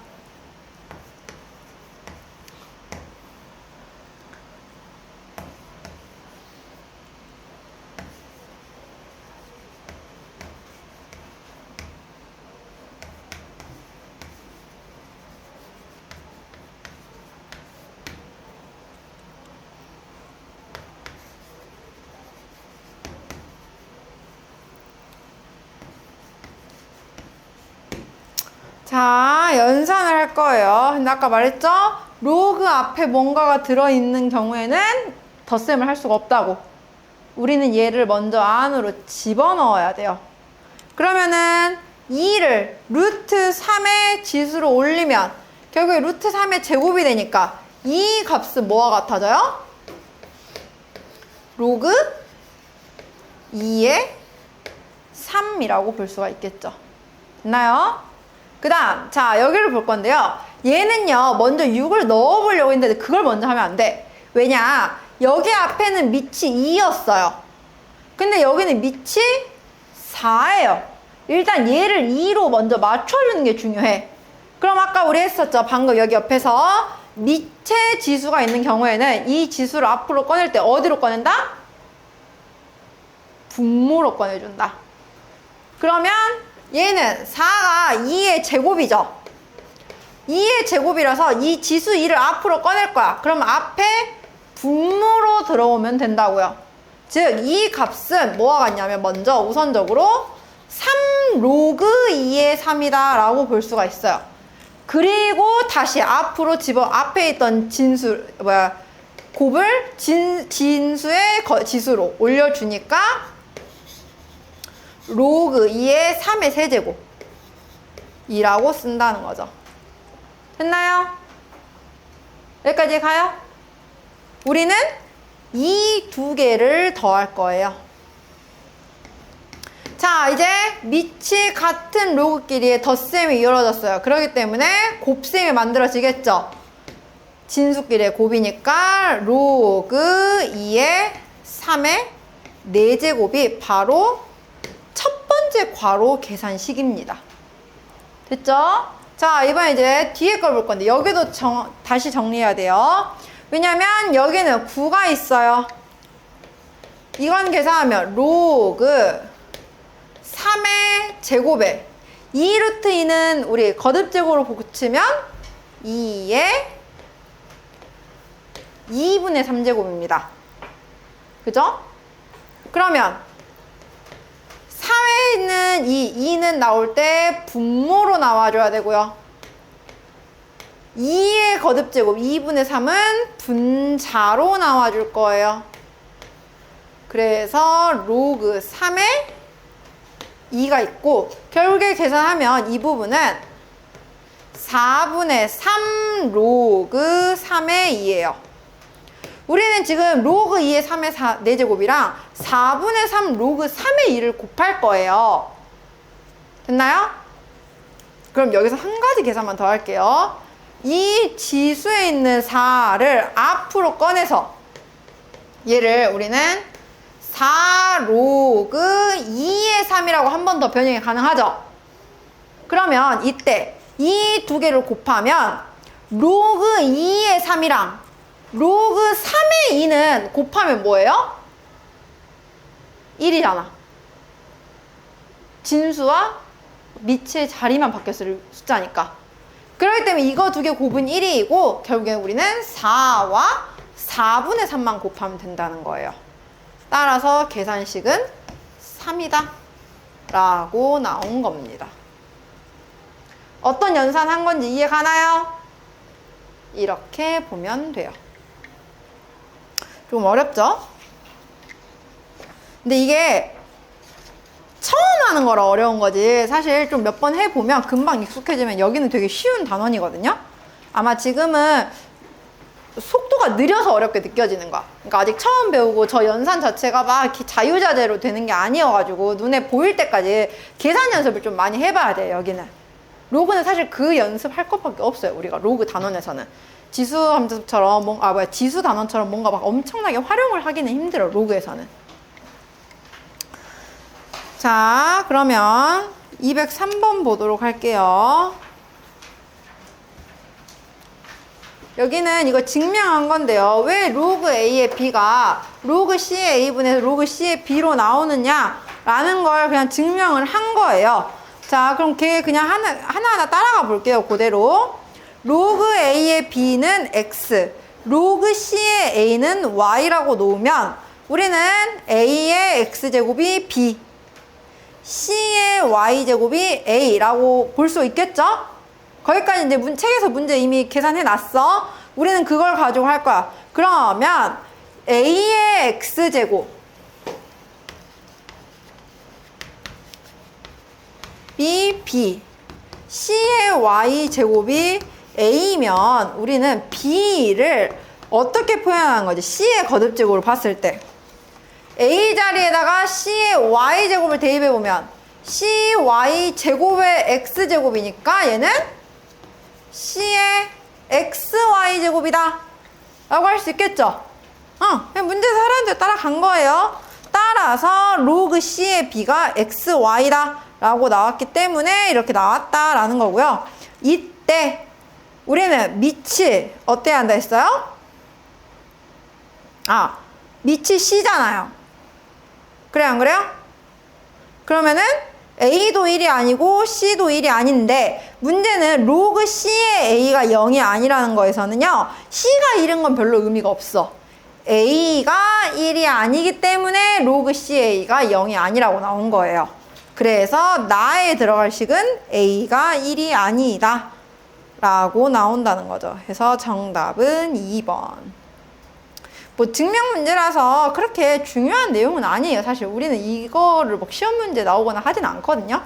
자, 연산을 할 거예요. 근데 아까 말했죠? 로그 앞에 뭔가가 들어있는 경우에는 덧셈을 할 수가 없다고. 우리는 얘를 먼저 안으로 집어넣어야 돼요. 그러면은 2를 루트 3의 지수로 올리면 결국에 루트 3의 제곱이 되니까 이 값은 뭐와 같아져요? 로그 2의 3이라고 볼 수가 있겠죠. 됐나요? 그 다음, 자, 여기를 볼 건데요. 얘는요, 먼저 6을 넣어보려고 했는데 그걸 먼저 하면 안 돼. 왜냐? 여기 앞에는 밑이 2였어요. 근데 여기는 밑이 4예요. 일단 얘를 2로 먼저 맞춰주는 게 중요해. 그럼 아까 우리 했었죠. 방금 여기 옆에서 밑에 지수가 있는 경우에는 이 지수를 앞으로 꺼낼 때 어디로 꺼낸다? 분모로 꺼내준다. 그러면 얘는 4가 2의 제곱이죠. 2의 제곱이라서 이 지수 2를 앞으로 꺼낼 거야. 그럼 앞에 분모로 들어오면 된다고요. 즉, 이 값은 뭐와 같냐면 먼저 우선적으로 3 로그 2의 3이다 라고 볼 수가 있어요. 그리고 다시 앞으로 앞에 있던 곱을 진수의 지수로 올려주니까 로그 2의 3의 세제곱이라고 쓴다는 거죠. 됐나요? 여기까지 가요? 우리는 이 두 개를 더할 거예요. 자, 이제 밑이 같은 로그끼리의 덧셈이 이루어졌어요. 그렇기 때문에 곱셈이 만들어지겠죠. 진수끼리의 곱이니까 로그 2의 3의 4제곱이 바로 첫 번째 괄호 계산식입니다. 됐죠? 자, 이번에 이제 뒤에 걸 볼 건데 여기도 다시 정리해야 돼요. 왜냐면 여기는 9가 있어요. 이건 계산하면 로그 3의 제곱에 2 루트 2는 우리 거듭제곱으로 고치면 2의 2분의 3제곱입니다. 그죠? 그러면 4회에 있는 이 2는 나올 때 분모로 나와줘야 되고요. 2의 거듭제곱 2분의 3은 분자로 나와줄 거예요. 그래서 로그 3의 2가 있고 결국에 계산하면 이 부분은 4분의 3 로그 3의 2예요. 우리는 지금 로그 2의 3의 4제곱이랑 4분의 3 로그 3의 2를 곱할 거예요. 됐나요? 그럼 여기서 한 가지 계산만 더 할게요. 이 지수에 있는 4를 앞으로 꺼내서 얘를 우리는 4 로그 2의 3이라고 한 번 더 변형이 가능하죠? 그러면 이때 이 두 개를 곱하면 로그 2의 3이랑 로그 3의 2는 곱하면 뭐예요? 1이잖아. 진수와 밑의 자리만 바뀌었을 숫자니까. 그렇기 때문에 이거 두 개 곱은 1이고 결국에 우리는 4와 4분의 3만 곱하면 된다는 거예요. 따라서 계산식은 3이다 라고 나온 겁니다. 어떤 연산한 건지 이해 가나요? 이렇게 보면 돼요. 좀 어렵죠? 근데 이게 처음 하는 거라 어려운 거지. 사실 좀 몇 번 해보면 금방 익숙해지면 여기는 되게 쉬운 단원이거든요. 아마 지금은 속도가 느려서 어렵게 느껴지는 거야. 그러니까 아직 처음 배우고 저 연산 자체가 막 이렇게 자유자재로 되는 게 아니어가지고 눈에 보일 때까지 계산 연습을 좀 많이 해봐야 돼요. 여기는 로그는 사실 그 연습할 것밖에 없어요. 우리가 로그 단원에서는 지수 함수처럼 지수 단원처럼 뭔가 막 엄청나게 활용을 하기는 힘들어. 로그에서는. 자, 그러면 203번 보도록 할게요. 여기는 이거 증명한 건데요. 왜 로그 A의 B가 로그 C의 A분의 로그 C의 B로 나오느냐 라는 걸 그냥 증명을 한 거예요. 자, 그럼 걔 그냥 하나하나 따라가 볼게요. 그대로. 로그 A의 B는 X, 로그 C의 A는 Y라고 놓으면 우리는 A의 X제곱이 B, C의 Y제곱이 A라고 볼 수 있겠죠? 거기까지 이제 책에서 문제 이미 계산해 놨어. 우리는 그걸 가지고 할 거야. 그러면 A의 X제곱 B, C의 Y제곱이 A면 우리는 B를 어떻게 표현하는 거지? C의 거듭제곱으로 봤을 때 A 자리에다가 C의 Y제곱을 대입해보면 CY제곱의 X제곱이니까 얘는 C의 XY제곱이다 라고 할 수 있겠죠? 그냥 문제에서 하라는 대로 따라간 거예요. 따라서 로그 C의 B가 XY다 라고 나왔기 때문에 이렇게 나왔다라는 거고요. 이때 우리는 밑이 어때야 한다 했어요? 밑이 C잖아요. 그래요, 안 그래요? 그러면은 A도 1이 아니고 C도 1이 아닌데 문제는 로그 C의 A가 0이 아니라는 거에서는요. C가 1인 건 별로 의미가 없어. A가 1이 아니기 때문에 로그 CA가 0이 아니라고 나온 거예요. 그래서 나에 들어갈 식은 A가 1이 아니다 라고 나온다는 거죠. 그래서 정답은 2번. 뭐 증명 문제라서 그렇게 중요한 내용은 아니에요. 사실 우리는 이거를 막 시험 문제 나오거나 하진 않거든요.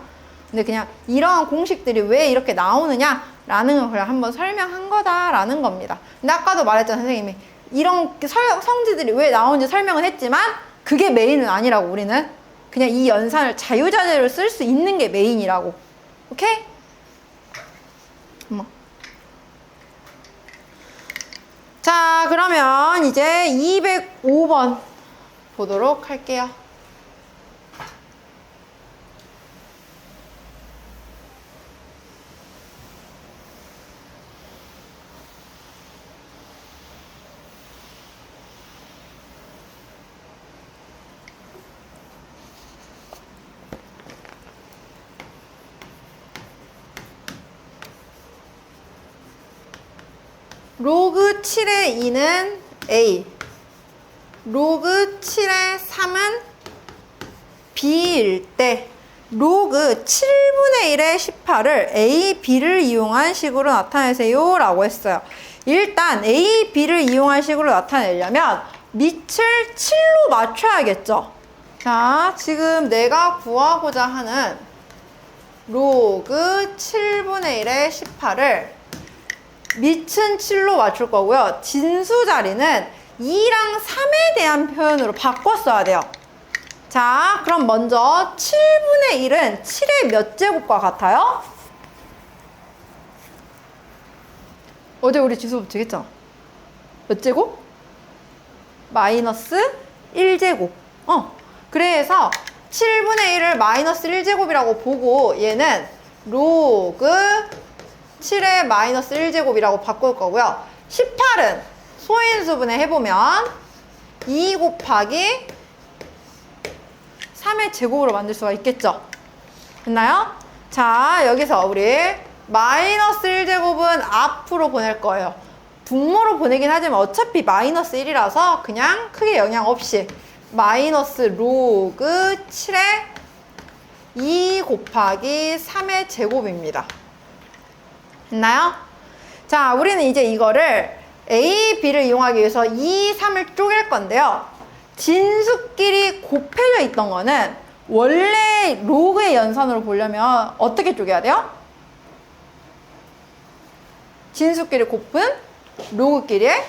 근데 그냥 이러한 공식들이 왜 이렇게 나오느냐라는 걸 그냥 한번 설명한 거다라는 겁니다. 근데 아까도 말했잖아요, 선생님이. 이런 성질들이 왜 나오는지 설명은 했지만 그게 메인은 아니라고. 우리는 그냥 이 연산을 자유자재로 쓸 수 있는 게 메인이라고. 오케이? 자, 그러면 이제 205번 보도록 할게요. 로그 7의 2는 A, 로그 7의 3은 B일 때 로그 7분의 1의 18을 A, B를 이용한 식으로 나타내세요 라고 했어요. 일단 A, B를 이용한 식으로 나타내려면 밑을 7로 맞춰야겠죠. 자, 지금 내가 구하고자 하는 로그 7분의 1의 18을 밑은 7로 맞출 거고요. 진수 자리는 2랑 3에 대한 표현으로 바꿔 써야 돼요. 자, 그럼 먼저 7분의 1은 7의 몇 제곱과 같아요? 어제 우리 지수 법칙했잖아. 몇 제곱? 마이너스 1제곱. 그래서 7분의 1을 마이너스 1제곱이라고 보고 얘는 로그 7의 마이너스 1제곱이라고 바꿀 거고요. 18은 소인수분해 해보면 2 곱하기 3의 제곱으로 만들 수가 있겠죠. 됐나요? 자, 여기서 우리 마이너스 1제곱은 앞으로 보낼 거예요. 분모로 보내긴 하지만 어차피 마이너스 1이라서 그냥 크게 영향 없이 마이너스 로그 7의 2 곱하기 3의 제곱입니다. 됐나요? 자, 우리는 이제 이거를 A, B를 이용하기 위해서 2, 3을 쪼갤 건데요. 진수끼리 곱해져 있던 거는 원래 로그의 연산으로 보려면 어떻게 쪼개야 돼요? 진수끼리 곱은 로그끼리의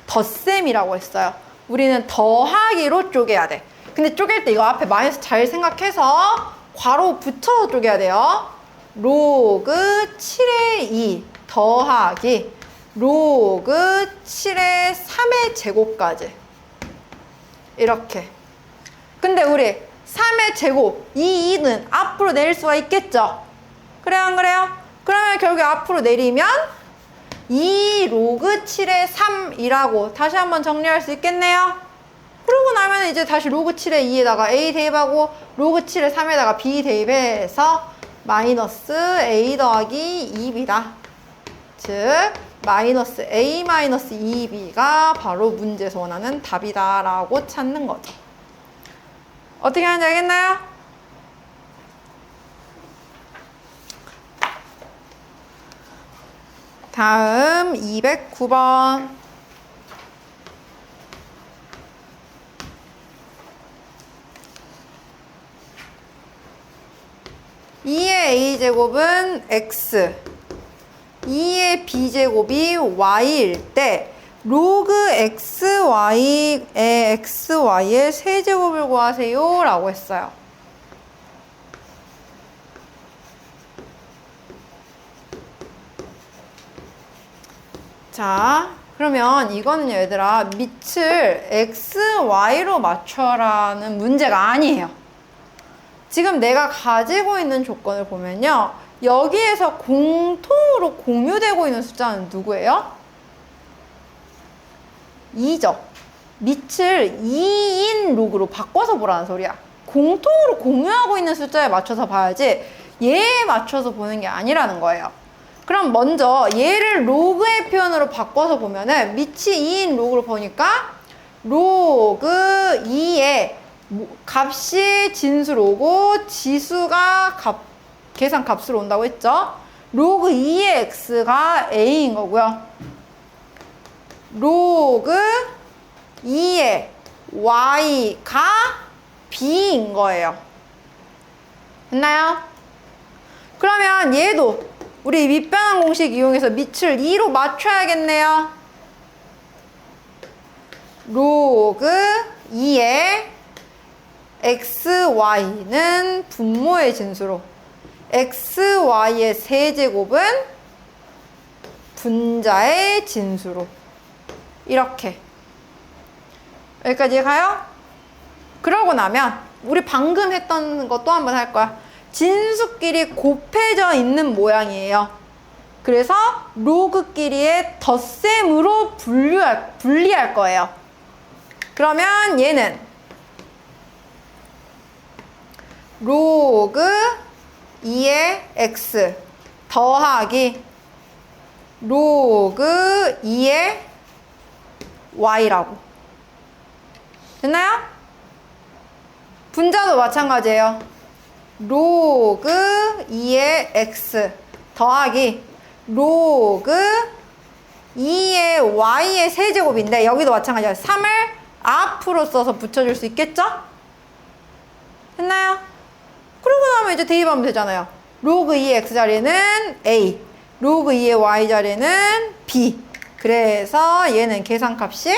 덧셈이라고 했어요. 우리는 더하기로 쪼개야 돼. 근데 쪼갤 때 이거 앞에 마이너스 잘 생각해서 괄호 붙여서 쪼개야 돼요. 로그 7의 2 더하기 로그 7의 3의 제곱까지 이렇게. 근데 우리 3의 제곱 이 2는 앞으로 내릴 수가 있겠죠? 그래요, 안 그래요? 그러면 결국 앞으로 내리면 2 로그 7의 3이라고 다시 한번 정리할 수 있겠네요. 그러고 나면 이제 다시 로그 7의 2에다가 A 대입하고 로그 7의 3에다가 B 대입해서 마이너스 A 더하기 2B다. 즉 마이너스 A 마이너스 2B가 바로 문제에서 원하는 답이다 라고 찾는 거죠. 어떻게 하는지 알겠나요? 다음 209번. (2의 a제곱은 x) 2의 b제곱이 y일 때 로그 xy의 xy의 세제곱을 구하세요 라고 했어요. 자, 그러면 이거는 얘들아 밑을 xy로 맞춰라는 문제가 아니에요. 지금 내가 가지고 있는 조건을 보면요. 여기에서 공통으로 공유되고 있는 숫자는 누구예요? 2죠. 밑을 2인 로그로 바꿔서 보라는 소리야. 공통으로 공유하고 있는 숫자에 맞춰서 봐야지 얘에 맞춰서 보는 게 아니라는 거예요. 그럼 먼저 얘를 로그의 표현으로 바꿔서 보면은 밑이 2인 로그로 보니까 로그 2의 값이 진수로 오고 지수가 계산 값으로 온다고 했죠. 로그 2의 x가 a인 거고요. 로그 2의 y가 b인 거예요. 됐나요? 그러면 얘도 우리 밑변환 공식 이용해서 밑을 2로 맞춰야겠네요. 로그 2의 x, y는 분모의 진수로 x, y의 세제곱은 분자의 진수로 이렇게 여기까지 가요? 그러고 나면 우리 방금 했던 거 또 한번 할 거야. 진수끼리 곱해져 있는 모양이에요. 그래서 로그끼리의 덧셈으로 분리할 거예요. 그러면 얘는 로그 2의 x 더하기 로그 2의 y라고. 됐나요? 분자도 마찬가지예요. 로그 2의 x 더하기 로그 2의 y의 세제곱인데 여기도 마찬가지예요. 3을 앞으로 써서 붙여줄 수 있겠죠? 됐나요? 그러고 나면 이제 대입하면 되잖아요. 로그 2의 x 자리는 a, 로그 2의 y 자리는 b. 그래서 얘는 계산값이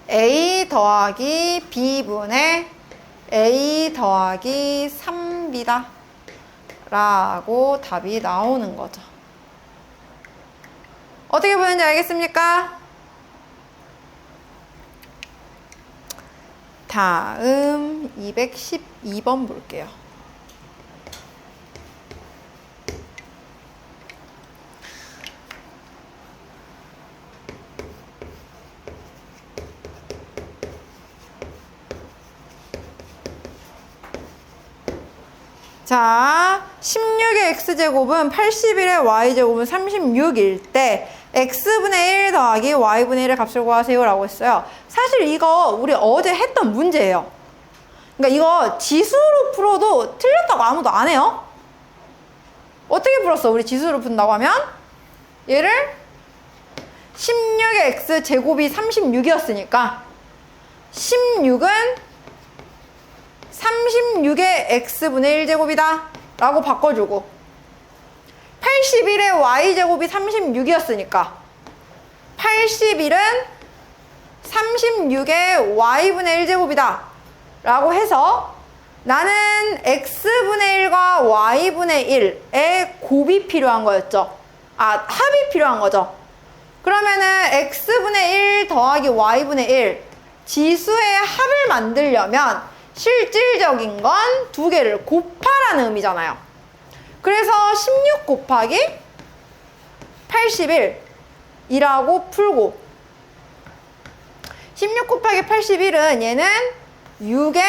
a 더하기 b분의 a 더하기 3b다 라고 답이 나오는 거죠. 어떻게 보는지 알겠습니까? 다음 212번 볼게요. 자, 16의 x제곱은 81의 y제곱은 36일 때 x분의 1 더하기 y분의 1의 값을 구하세요 라고 했어요. 사실 이거 우리 어제 했던 문제예요. 그러니까 이거 지수로 풀어도 틀렸다고 아무도 안 해요. 어떻게 풀었어? 우리 지수로 푼다고 하면 얘를 16의 x제곱이 36이었으니까 16은 36의 x분의 1제곱이다 라고 바꿔주고 81의 y제곱이 36이었으니까 81은 36의 y분의 1제곱이다 라고 해서 나는 x분의 1과 y분의 1의 곱이 필요한 거였죠. 합이 필요한 거죠. 그러면은 x분의 1 더하기 y분의 1 지수의 합을 만들려면 실질적인 건 두 개를 곱하라는 의미잖아요. 그래서 16 곱하기 81이라고 풀고 16 곱하기 81은 얘는 6의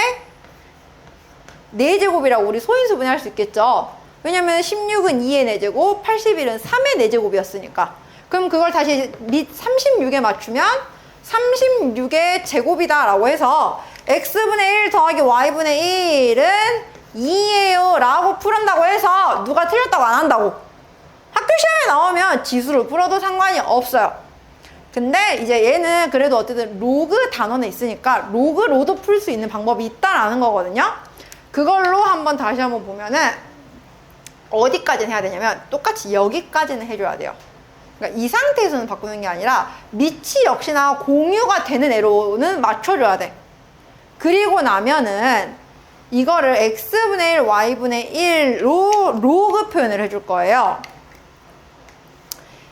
4제곱이라고 우리 소인수분해 할 수 있겠죠. 왜냐면 16은 2의 4제곱, 81은 3의 4제곱이었으니까. 그럼 그걸 다시 밑 36에 맞추면 36의 제곱이다 라고 해서 x분의 1 더하기 y분의 1은 2예요 라고 풀은다고 해서 누가 틀렸다고 안 한다고. 학교 시험에 나오면 지수를 풀어도 상관이 없어요. 근데 이제 얘는 그래도 어쨌든 로그 단원에 있으니까 로그로도 풀 수 있는 방법이 있다라는 거거든요. 그걸로 다시 한번 보면은 어디까지는 해야 되냐면 똑같이 여기까지는 해줘야 돼요. 그러니까 이 상태에서는 바꾸는 게 아니라 밑이 역시나 공유가 되는 애로는 맞춰줘야 돼. 그리고 나면은 이거를 x분의 1, y분의 1로 로그 표현을 해줄 거예요.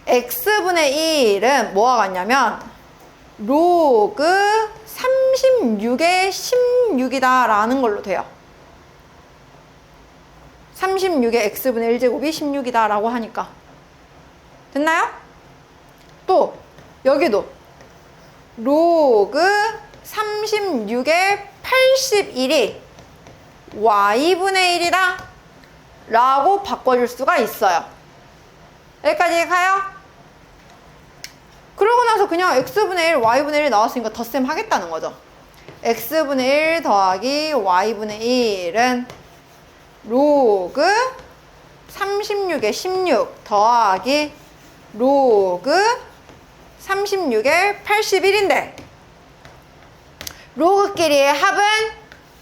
x분의 1은 뭐와 같냐면 로그 36의 16이다 라는 걸로 돼요. 36의 x분의 1제곱이 16이다 라고 하니까. 됐나요? 또 여기도 로그 36의 81이 y분의 1이다 라고 바꿔줄 수가 있어요. 여기까지 가요? 그러고 나서 그냥 x분의 1, y분의 1 나왔으니까 덧셈 하겠다는 거죠. x분의 1 더하기 y분의 1은 로그 36의 16 더하기 로그 36의 81인데 로그끼리의 합은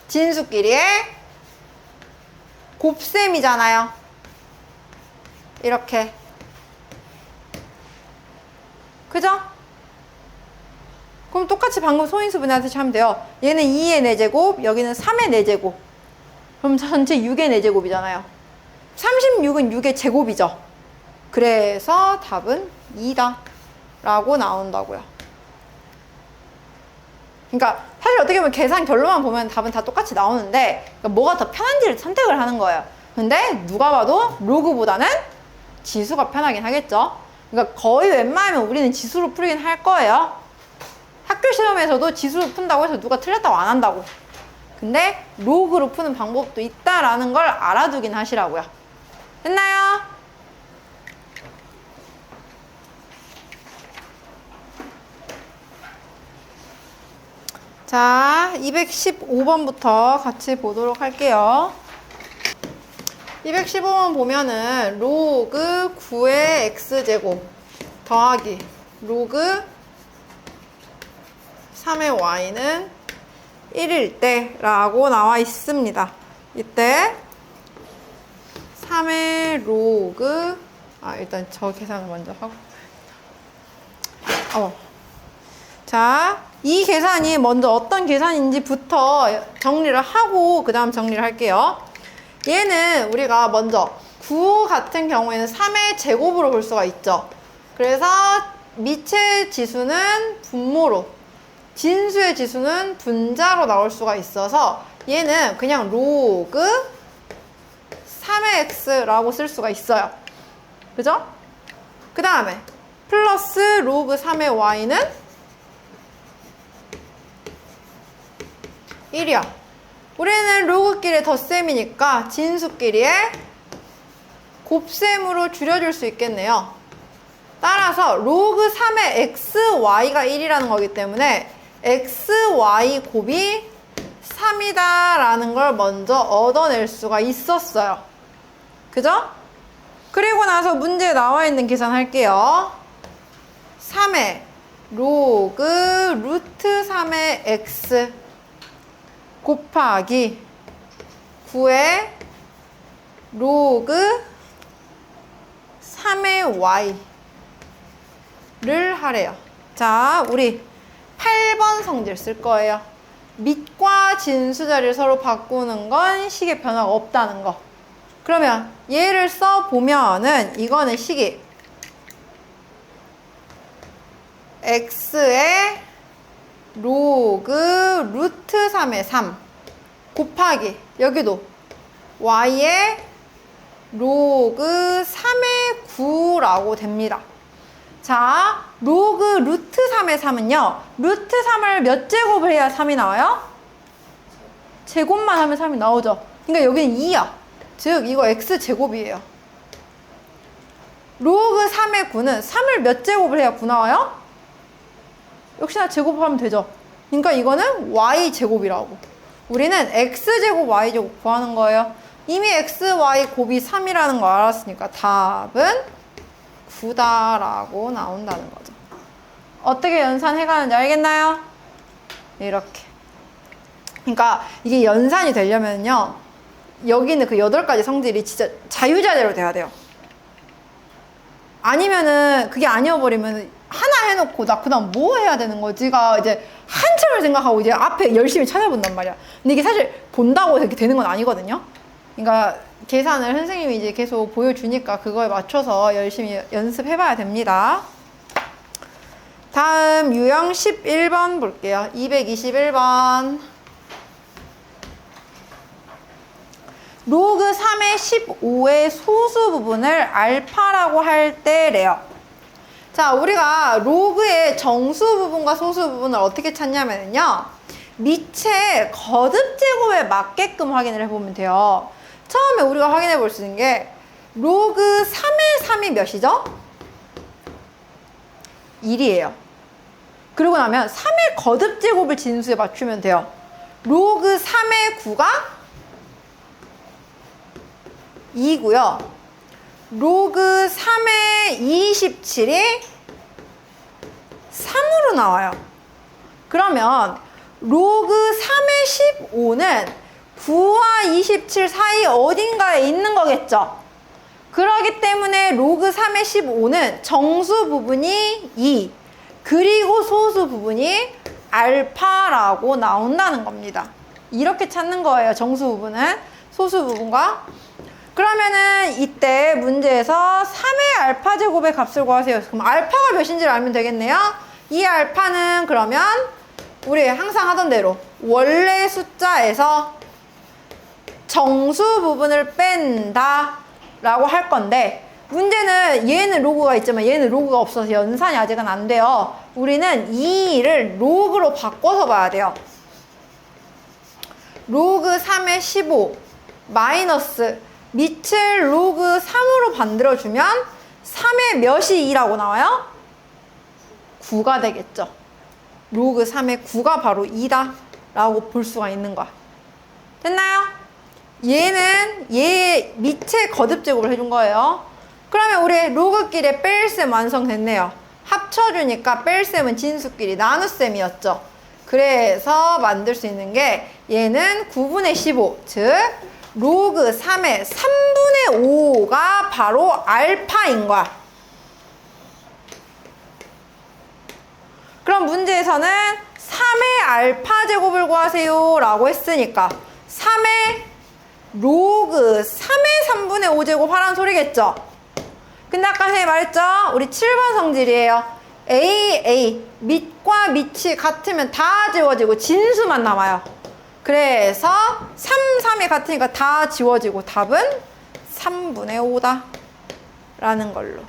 진수끼리의 곱셈이잖아요. 이렇게. 그죠? 그럼 똑같이 방금 소인수 분해하듯이 하면 돼요. 얘는 2의 4제곱, 여기는 3의 4제곱. 그럼 전체 6의 4제곱이잖아요. 36은 6의 제곱이죠. 그래서 답은 2다 라고 나온다고요. 그러니까 사실 어떻게 보면 계산 결론만 보면 답은 다 똑같이 나오는데 그러니까 뭐가 더 편한지를 선택을 하는 거예요. 근데 누가 봐도 로그보다는 지수가 편하긴 하겠죠. 그러니까 거의 웬만하면 우리는 지수로 풀긴 할 거예요. 학교 시험에서도 지수로 푼다고 해서 누가 틀렸다고 안 한다고. 근데 로그로 푸는 방법도 있다라는 걸 알아두긴 하시라고요. 됐나요? 자, 215번부터 같이 보도록 할게요. 215번 보면은 로그 9의 x제곱 더하기 로그 3의 y는 1일 때 라고 나와 있습니다. 이때 3의 로그 일단 저 계산을 먼저 하고 자, 이 계산이 먼저 어떤 계산인지부터 정리를 하고 그 다음 정리를 할게요. 얘는 우리가 먼저 9 같은 경우에는 3의 제곱으로 볼 수가 있죠. 그래서 미체의 지수는 분모로, 진수의 지수는 분자로 나올 수가 있어서 얘는 그냥 로그 3의 x라고 쓸 수가 있어요. 그죠? 그 다음에 플러스 로그 3의 y는 1이야. 우리는 로그끼리의 덧셈이니까 진수끼리의 곱셈으로 줄여줄 수 있겠네요. 따라서 로그 3의 xy가 1이라는 거기 때문에 xy 곱이 3이다 라는 걸 먼저 얻어낼 수가 있었어요. 그죠? 그리고 나서 문제에 나와 있는 계산 할게요. 3의 로그 루트 3의 x 곱하기 9의 로그 3의 y를 하래요. 자, 우리 8번 성질 쓸 거예요. 밑과 진수 자리를 서로 바꾸는 건 식의 변화가 없다는 거. 그러면 얘를 써보면은 이거는 식이 x의 로그 루트 3의 3 곱하기 여기도 y의 로그 3의 9라고 됩니다. 자, 로그 루트 3의 3은요. 루트 3을 몇 제곱을 해야 3이 나와요? 제곱만 하면 3이 나오죠. 그러니까 여기는 2야. 즉 이거 x제곱이에요. 로그 3의 9는 3을 몇 제곱을 해야 9 나와요? 역시나 제곱하면 되죠. 그러니까 이거는 y제곱이라고. 우리는 x제곱 y제곱 구하는 거예요. 이미 x, y 곱이 3이라는 거 알았으니까 답은 9다라고 나온다는 거죠. 어떻게 연산해가는지 알겠나요? 이렇게. 그러니까 이게 연산이 되려면요. 여기는 그 8가지 성질이 진짜 자유자재로 돼야 돼요. 아니면은 그게 아니어버리면 하나 해놓고 나 그다음 뭐 해야 되는 거지가 이제 한참을 생각하고 이제 앞에 열심히 찾아본단 말이야. 근데 이게 사실 본다고 이렇게 되는 건 아니거든요. 그러니까 계산을 선생님이 이제 계속 보여주니까 그거에 맞춰서 열심히 연습해봐야 됩니다. 다음 유형 11번 볼게요. 221번. 로그 3의 15의 소수 부분을 알파라고 할 때래요. 자, 우리가 로그의 정수 부분과 소수 부분을 어떻게 찾냐면요. 밑에 거듭 제곱에 맞게끔 확인을 해보면 돼요. 처음에 우리가 확인해 볼 수 있는 게 로그 3의 3이 몇이죠? 1이에요. 그러고 나면 3의 거듭 제곱을 진수에 맞추면 돼요. 로그 3의 9가 2고요. 로그 3의 27이 3으로 나와요. 그러면 로그 3의 15는 9와 27 사이 어딘가에 있는 거겠죠? 그렇기 때문에 로그 3의 15는 정수 부분이 2, 그리고 소수 부분이 알파라고 나온다는 겁니다. 이렇게 찾는 거예요. 정수 부분은 소수 부분과. 그러면은 이때 문제에서 3의 알파 제곱의 값을 구하세요. 그럼 알파가 몇인지를 알면 되겠네요. 이 알파는 그러면 우리 항상 하던 대로 원래 숫자에서 정수 부분을 뺀다 라고 할 건데, 문제는 얘는 로그가 있지만 얘는 로그가 없어서 연산이 아직은 안 돼요. 우리는 2를 로그로 바꿔서 봐야 돼요. 로그 3의 15 마이너스 밑을 로그 3으로 만들어주면 3의 몇이 2라고 나와요? 9가 되겠죠. 로그 3의 9가 바로 2다 라고 볼 수가 있는 거야. 됐나요? 얘는 얘 밑에 거듭 제곱을 해준 거예요. 그러면 우리 로그끼리 뺄셈 완성됐네요. 합쳐주니까 뺄셈은 진수끼리 나눗셈이었죠. 그래서 만들 수 있는 게 얘는 9분의 15, 즉 로그 3의 3분의 5가 바로 알파인 거야. 그럼 문제에서는 3의 알파 제곱을 구하세요 라고 했으니까 3의 로그 3의 3분의 5 제곱 하라는 소리겠죠. 근데 아까 선생님이 말했죠? 우리 7번 성질이에요. A, 밑과 밑이 같으면 다 지워지고 진수만 남아요. 그래서 3, 3이 같으니까 다 지워지고 답은 3분의 5다 라는 걸로.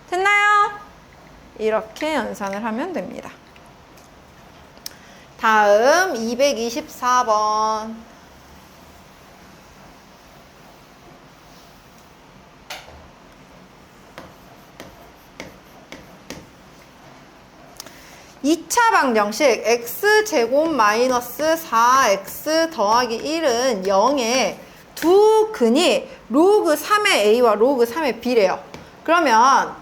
됐나요? 이렇게 연산을 하면 됩니다. 다음 224번. (2차) 방정식 x제곱 마이너스 4x 더하기 1은 0의 두 근이 로그 3의 a와 로그 3의 b래요. 그러면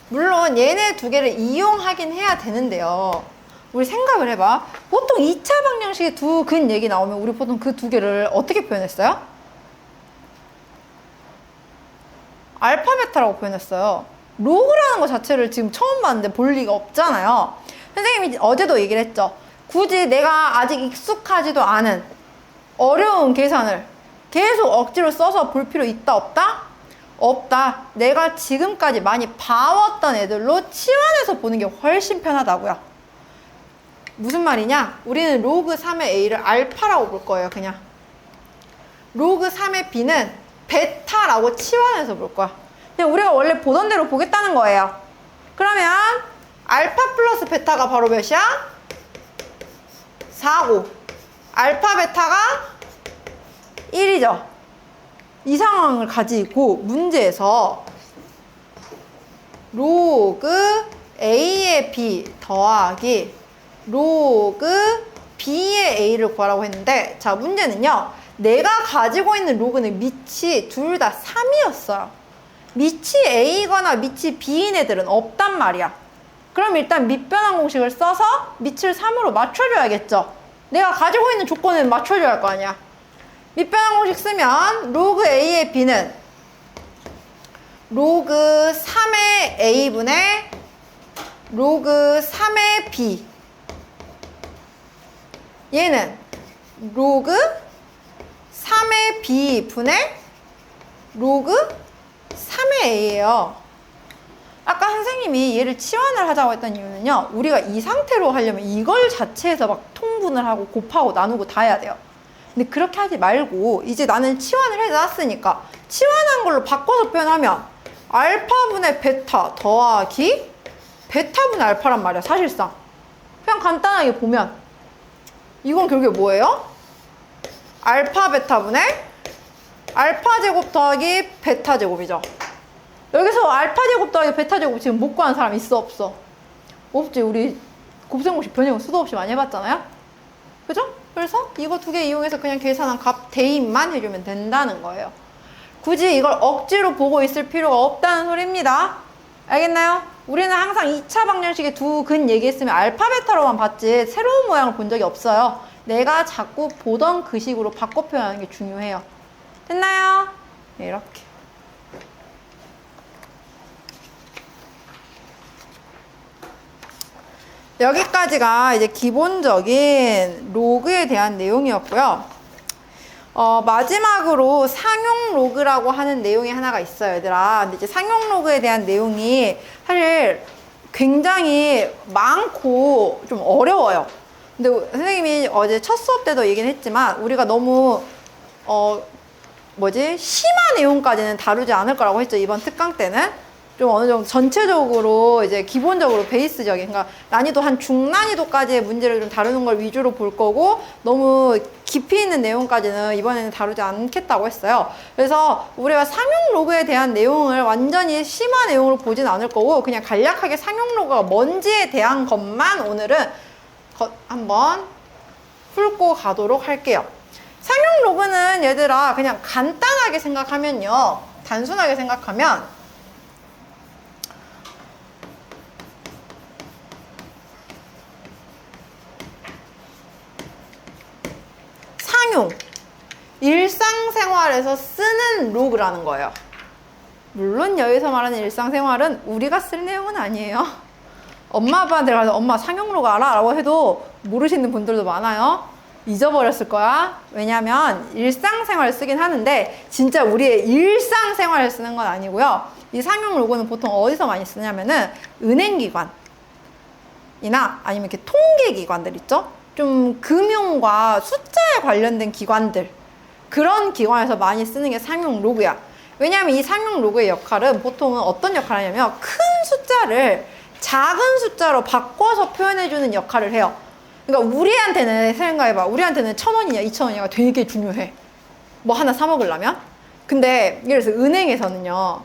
물론 얘네 두 개를 이용하긴 해야 되는데요. 우리 생각을 해봐. 보통 2차 방정식에 두 근 얘기 나오면 우리 보통 그 두 개를 어떻게 표현했어요? 알파 베타라고 표현했어요. 로그라는 것 자체를 지금 처음 봤는데 볼 리가 없잖아요. 선생님이 어제도 얘기를 했죠. 굳이 내가 아직 익숙하지도 않은 어려운 계산을 계속 억지로 써서 볼 필요 있다 없다? 없다. 내가 지금까지 많이 봐왔던 애들로 치환해서 보는 게 훨씬 편하다고요. 무슨 말이냐? 우리는 로그 3의 a를 알파라고 볼 거예요. 그냥 로그 3의 b는 베타라고 치환해서 볼 거야. 그냥 우리가 원래 보던 대로 보겠다는 거예요. 그러면 알파 플러스 베타가 바로 몇이야? 4고 알파 베타가 1이죠. 이 상황을 가지고 문제에서 로그 a의 b 더하기 로그 b의 a를 구하라고 했는데, 자 문제는요, 내가 가지고 있는 로그는 밑이 둘 다 3이었어요. 밑이 a거나 밑이 b인 애들은 없단 말이야. 그럼 일단 밑변환 공식을 써서 밑을 3으로 맞춰줘야겠죠. 내가 가지고 있는 조건은 맞춰줘야 할 거 아니야. 밑변환 공식 쓰면 로그 a의 b는 로그 3의 a분의 로그 3의 b, 얘는 로그 3의 b 분의 로그 3의 a예요. 아까 선생님이 얘를 치환을 하자고 했던 이유는요, 우리가 이 상태로 하려면 이걸 자체에서 막 미분분을 하고 곱하고 나누고 다 해야 돼요. 근데 그렇게 하지 말고 이제 나는 치환을 해놨으니까 치환한 걸로 바꿔서 표현하면 알파분의 베타 더하기 베타분의 알파란 말이야, 사실상. 그냥 간단하게 보면 이건 결국에 뭐예요? 알파 베타분의 알파 제곱 더하기 베타 제곱이죠. 여기서 알파 제곱 더하기 베타 제곱 지금 못 구하는 사람 있어, 없어? 없지. 우리 곱셈공식 변형 수도 없이 많이 해봤잖아요. 그죠? 그래서 이거 두 개 이용해서 그냥 계산한 값 대입만 해주면 된다는 거예요. 굳이 이걸 억지로 보고 있을 필요가 없다는 소리입니다. 알겠나요? 우리는 항상 2차 방정식의 두 근 얘기했으면 알파 베타로만 봤지 새로운 모양을 본 적이 없어요. 내가 자꾸 보던 그 식으로 바꿔 표현하는 게 중요해요. 됐나요? 네, 이렇게. 여기까지가 이제 기본적인 로그에 대한 내용이었고요. 마지막으로 상용 로그라고 하는 내용이 하나가 있어요, 얘들아. 근데 이제 상용 로그에 대한 내용이 사실 굉장히 많고 좀 어려워요. 근데 선생님이 어제 첫 수업 때도 얘기는 했지만 우리가 너무 심한 내용까지는 다루지 않을 거라고 했죠, 이번 특강 때는. 좀 어느 정도 전체적으로 이제 기본적으로 베이스적인, 그러니까 난이도 한 중난이도까지의 문제를 좀 다루는 걸 위주로 볼 거고 너무 깊이 있는 내용까지는 이번에는 다루지 않겠다고 했어요. 그래서 우리가 상용 로그에 대한 내용을 완전히 심한 내용으로 보진 않을 거고 그냥 간략하게 상용 로그가 뭔지에 대한 것만 오늘은 한번 풀고 가도록 할게요. 상용 로그는 얘들아 그냥 간단하게 생각하면요, 단순하게 생각하면 상용, 일상생활에서 쓰는 로그라는 거예요. 물론 여기서 말하는 일상생활은 우리가 쓸 내용은 아니에요. 엄마 아빠한테 가서 엄마 상용 로그 알아? 라고 해도 모르시는 분들도 많아요. 잊어버렸을 거야. 왜냐면 일상생활을 쓰긴 하는데 진짜 우리의 일상생활을 쓰는 건 아니고요. 이 상용 로그는 보통 어디서 많이 쓰냐면은 은행기관이나 아니면 이렇게 통계기관들 있죠? 좀 금융과 숫자에 관련된 기관들, 그런 기관에서 많이 쓰는 게 상용 로그야. 왜냐하면 이 상용 로그의 역할은 보통은 어떤 역할을 하냐면 큰 숫자를 작은 숫자로 바꿔서 표현해주는 역할을 해요. 그러니까 우리한테는 생각해봐, 우리한테는 1,000원이냐 2,000원이냐가 되게 중요해. 뭐 하나 사 먹으려면. 근데 예를 들어서 은행에서는요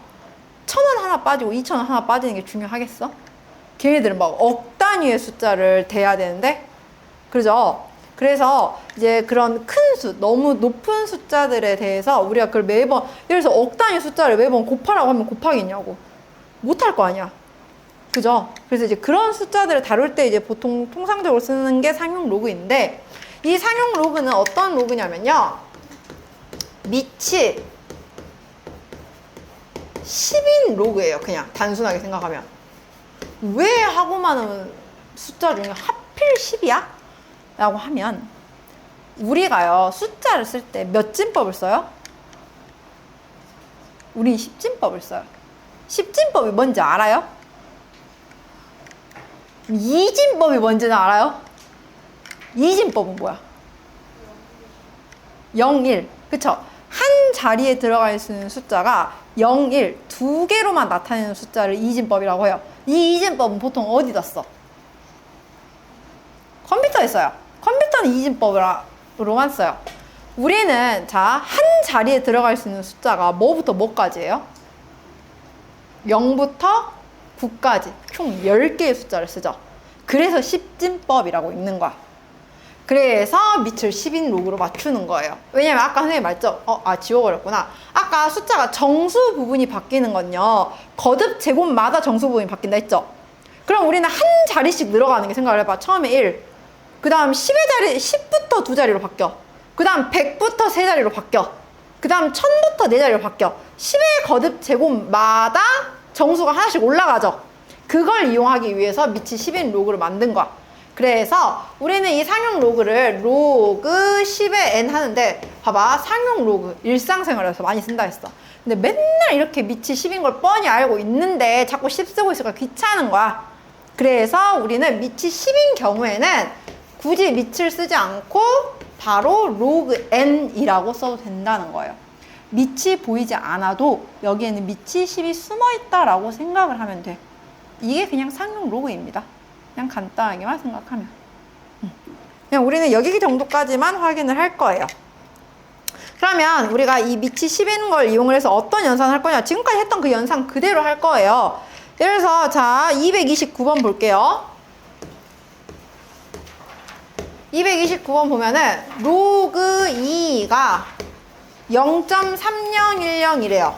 1,000원 하나 빠지고 2,000원 하나 빠지는 게 중요하겠어? 걔네들은 막 억 단위의 숫자를 대야 되는데, 그죠? 그래서 이제 그런 큰 수, 너무 높은 숫자들에 대해서 우리가 그걸 매번, 예를 들어서 억 단위 숫자를 매번 곱하라고 하면 곱하겠냐고. 못할 거 아니야. 그죠? 그래서 이제 그런 숫자들을 다룰 때 이제 보통 통상적으로 쓰는 게 상용 로그인데, 이 상용 로그는 어떤 로그냐면요, 밑이 10인 로그예요. 그냥 단순하게 생각하면. 왜 하고 많은 숫자 중에 하필 10이야? 라고 하면 우리가요 숫자를 쓸 때 몇 진법을 써요? 우린 10진법을 써요. 10진법이 뭔지 알아요? 2진법이 뭔지는 알아요? 2진법은 뭐야? 0, 1. 그쵸? 한 자리에 들어가 있는 숫자가 0, 1 두 개로만 나타내는 숫자를 2진법이라고 해요. 이 2진법은 보통 어디다 써? 컴퓨터에 써요. 컴퓨터는 2진법으로만 써요. 우리는 자, 한 자리에 들어갈 수 있는 숫자가 뭐부터 뭐까지예요? 0부터 9까지 총 10개의 숫자를 쓰죠. 그래서 10진법이라고 있는 거야. 그래서 밑을 10인 로그로 맞추는 거예요. 왜냐면 아까 선생님 말했죠? 지워버렸구나. 아까 숫자가 정수 부분이 바뀌는 건요, 거듭 제곱마다 정수 부분이 바뀐다 했죠? 그럼 우리는 한 자리씩 늘어가는 게, 생각을 해봐. 처음에 1, 그 다음 10의 자리, 10부터 두 자리로 바뀌어. 그 다음 100부터 세 자리로 바뀌어. 그 다음 1000부터 네 자리로 바뀌어. 10의 거듭 제곱마다 정수가 하나씩 올라가죠. 그걸 이용하기 위해서 밑이 10인 로그를 만든 거야. 그래서 우리는 이 상용 로그를 로그 10의 n 하는데, 봐봐, 상용 로그 일상생활에서 많이 쓴다 했어. 근데 맨날 이렇게 밑이 10인 걸 뻔히 알고 있는데 자꾸 10 쓰고 있으니까 귀찮은 거야. 그래서 우리는 밑이 10인 경우에는 굳이 밑을 쓰지 않고 바로 로그 n이라고 써도 된다는 거예요. 밑이 보이지 않아도 여기에는 밑이 10이 숨어 있다라고 생각을 하면 돼. 이게 그냥 상용 로그입니다. 그냥 간단하게만 생각하면. 그냥 우리는 여기 정도까지만 확인을 할 거예요. 그러면 우리가 이 밑이 10인 걸 이용을 해서 어떤 연산을 할 거냐? 지금까지 했던 그 연산 그대로 할 거예요. 예를 들어서 자 229번 볼게요. 229번 보면은 로그 2가 0.3010이래요.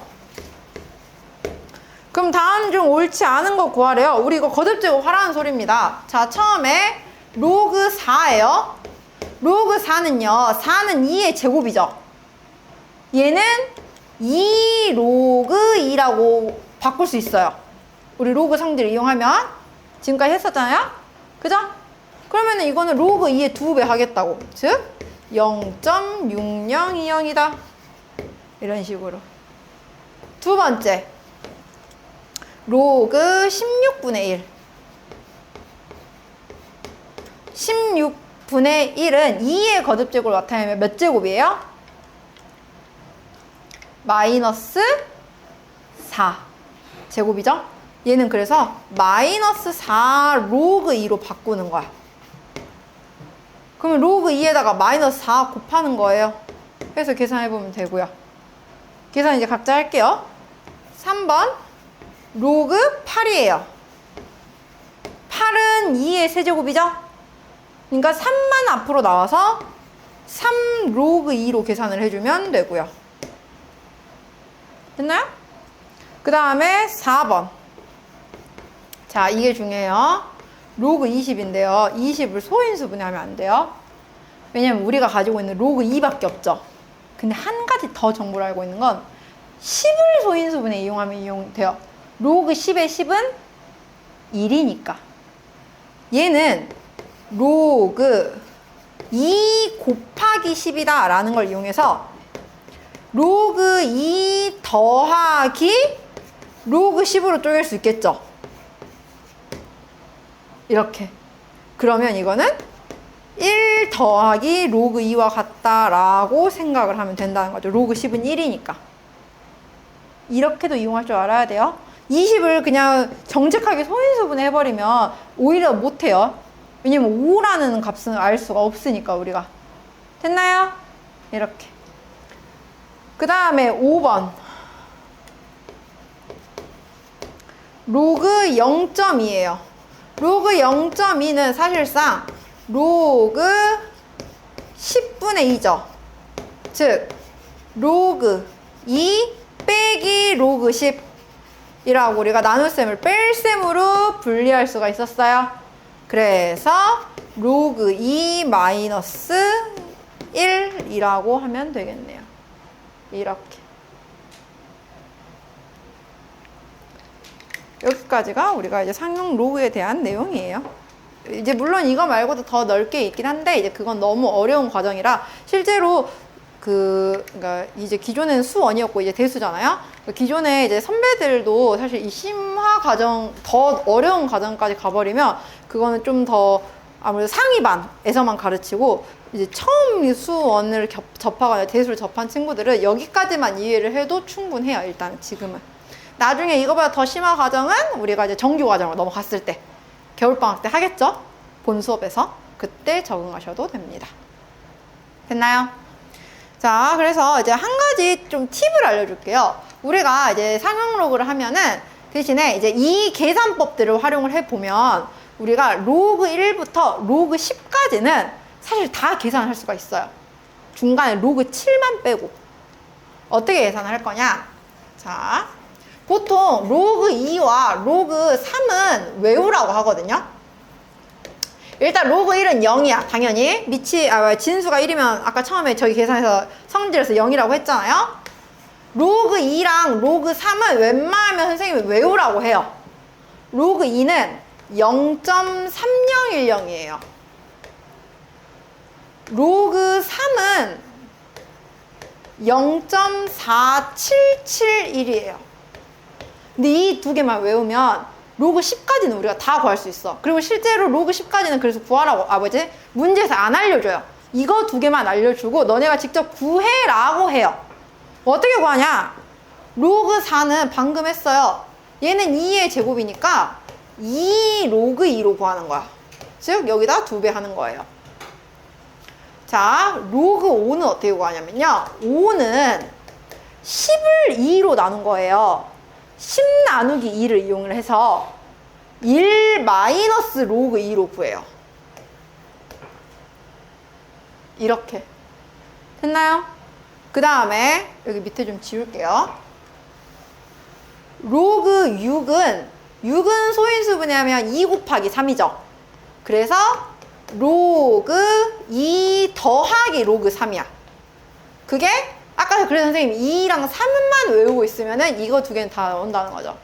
그럼 다음 중 옳지 않은 거 구하래요. 우리 이거 거듭제곱 하라는 소리입니다. 자, 처음에 로그 4예요. 로그 4는요. 4는 2의 제곱이죠. 얘는 2 로그 2라고 바꿀 수 있어요. 우리 로그 성질을 이용하면 지금까지 했었잖아요. 그죠? 그러면 이거는 로그 2의 2배 하겠다고. 즉 0.6020이다. 이런 식으로. 두 번째 로그 16분의 1. 16분의 1은 2의 거듭제곱을 나타내면 몇 제곱이에요? 마이너스 4 제곱이죠? 얘는 그래서 마이너스 4 로그 2로 바꾸는 거야. 그러면 로그 2에다가 마이너스 4 곱하는 거예요. 그래서 계산해보면 되고요. 계산 이제 각자 할게요. 3번 로그 8이에요. 8은 2의 세제곱이죠? 그러니까 3만 앞으로 나와서 3 로그 2로 계산을 해주면 되고요. 됐나요? 그 다음에 4번. 자, 이게 중요해요. 로그 20인데요. 20을 소인수분해 하면 안 돼요. 왜냐면 우리가 가지고 있는 로그 2밖에 없죠. 근데 한 가지 더 정보를 알고 있는 건 10을 소인수분해 이용하면 이용돼요. 로그 10의 10은 1이니까. 얘는 로그 2 곱하기 10이다 라는 걸 이용해서 로그 2 더하기 로그 10으로 쪼갤 수 있겠죠. 이렇게. 그러면 이거는 1 더하기 로그 2와 같다라고 생각을 하면 된다는 거죠. 로그 10은 1이니까. 이렇게도 이용할 줄 알아야 돼요. 20을 그냥 정직하게 소인수분해 해버리면 오히려 못해요. 왜냐면 5라는 값은 알 수가 없으니까 우리가. 됐나요? 이렇게. 그 다음에 5번. 로그 0.2예요. 로그 0.2는 사실상 로그 10분의 2죠. 즉 로그 2 빼기 로그 10이라고 우리가 나눗셈을 뺄셈으로 분리할 수가 있었어요. 그래서 로그 2 마이너스 1이라고 하면 되겠네요. 이렇게. 여기까지가 우리가 이제 상용 로그에 대한 내용이에요. 이제 물론 이거 말고도 더 넓게 있긴 한데 이제 그건 너무 어려운 과정이라 실제로 그러니까 이제 기존에는 수원이었고 이제 대수잖아요. 기존에 이제 선배들도 사실 이 심화 과정 더 어려운 과정까지 가버리면 그거는 좀 더 아무래도 상위반에서만 가르치고 이제 처음 수원을 접하거나 대수를 접한 친구들은 여기까지만 이해를 해도 충분해요. 일단 지금은. 나중에 이거보다 더 심화 과정은 우리가 이제 정규 과정으로 넘어갔을 때 겨울방학 때 하겠죠? 본 수업에서 그때 적응하셔도 됩니다. 됐나요? 자, 그래서 이제 한 가지 좀 팁을 알려줄게요. 우리가 이제 상용 로그를 하면은 대신에 이제 이 계산법들을 활용을 해보면 우리가 로그 1부터 로그 10까지는 사실 다 계산을 할 수가 있어요. 중간에 로그 7만 빼고. 어떻게 계산을 할 거냐? 자, 보통 로그 2와 로그 3은 외우라고 하거든요. 일단 로그 1은 0이야. 당연히 밑이 진수가 1이면 아까 처음에 저희 계산해서 성질에서 0이라고 했잖아요. 로그 2랑 로그 3은 웬만하면 선생님이 외우라고 해요. 로그 2는 0.3010이에요. 로그 3은 0.4771이에요. 근데 이 두 개만 외우면 로그 10까지는 우리가 다 구할 수 있어. 그리고 실제로 로그 10까지는 그래서 구하라고 아버지 문제에서 안 알려줘요. 이거 두 개만 알려주고 너네가 직접 구해라고 해요. 어떻게 구하냐? 로그 4는 방금 했어요. 얘는 2의 제곱이니까 2 로그 2로 구하는 거야. 즉 여기다 2배 하는 거예요. 자, 로그 5는 어떻게 구하냐면요. 5는 10을 2로 나눈 거예요. 10 나누기 2를 이용을 해서 1 마이너스 로그 2로 구해요. 이렇게. 됐나요? 그 다음에 여기 밑에 좀 지울게요. 로그 6은 소인수분해 하면 2 곱하기 3이죠. 그래서 로그 2 더하기 로그 3이야. 그게 아까 그래서 선생님 2랑 3만 외우고 있으면은 이거 두 개는 다 나온다는 거죠.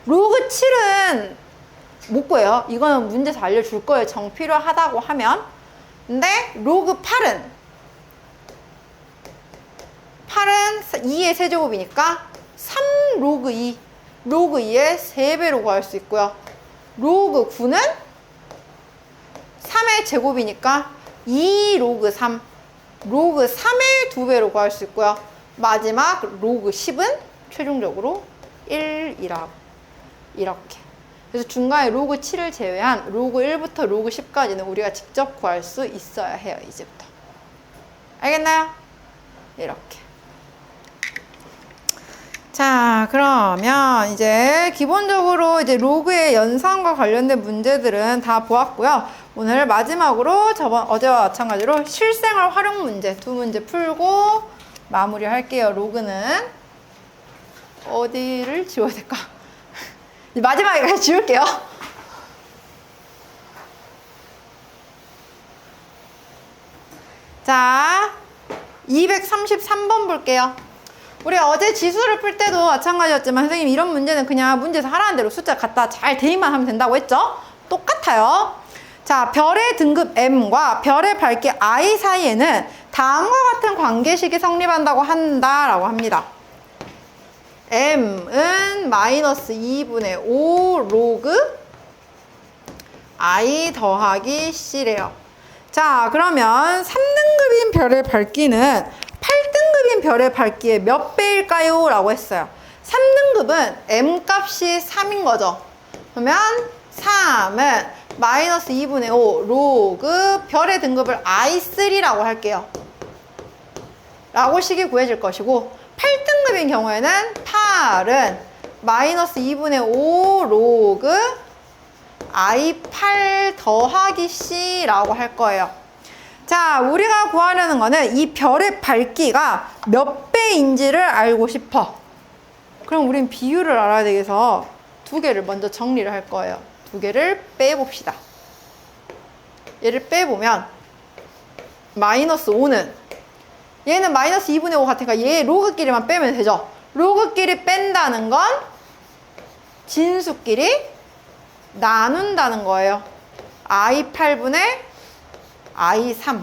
로그 7은 못 구해요. 이거는 문제에서 알려줄 거예요. 정 필요하다고 하면. 근데 로그 8은 2의 세제곱이니까 3 로그 2 로그 2의 3배로 구할 수 있고요. 로그 9는 3의 제곱이니까 2 로그 3 로그 3의 2배로 구할 수 있고요. 마지막 로그 10은 최종적으로 1이라고. 이렇게. 그래서 중간에 로그 7을 제외한 로그 1부터 로그 10까지는 우리가 직접 구할 수 있어야 해요. 이제부터. 알겠나요? 이렇게. 자, 그러면 이제 기본적으로 이제 로그의 연산과 관련된 문제들은 다 보았고요. 오늘 마지막으로 어제와 마찬가지로 실생활 활용 문제 2문제 풀고 마무리 할게요. 로그는 어디를 지워야 될까? 마지막에 그냥 지울게요. 자, 233번 볼게요. 우리 어제 지수를 풀 때도 마찬가지였지만 선생님 이런 문제는 그냥 문제에서 하라는 대로 숫자 갖다 잘 대입만 하면 된다고 했죠? 똑같아요. 자, 별의 등급 m과 별의 밝기 i 사이에는 다음과 같은 관계식이 성립한다고 한다라고 합니다. m은 마이너스 2분의 5 로그 i 더하기 c래요. 자, 그러면 3등급인 별의 밝기는 8등급인 별의 밝기의 몇 배일까요? 라고 했어요. 3등급은 m 값이 3인 거죠. 그러면 3은 마이너스 2분의 5 로그 별의 등급을 i3라고 할게요. 라고 식이 구해질 것이고 8등급인 경우에는 8은 마이너스 2분의 5 로그 i8 더하기 c라고 할 거예요. 자, 우리가 구하려는 거는 이 별의 밝기가 몇 배인지를 알고 싶어. 그럼 우린 비율을 알아야 되겠어. 두 개를 먼저 정리를 할 거예요. 두 개를 빼봅시다. 얘를 빼보면 마이너스 5는 얘는 마이너스 2분의 5 같으니까 얘 로그끼리만 빼면 되죠. 로그끼리 뺀다는 건 진수끼리 나눈다는 거예요. i8분의 i3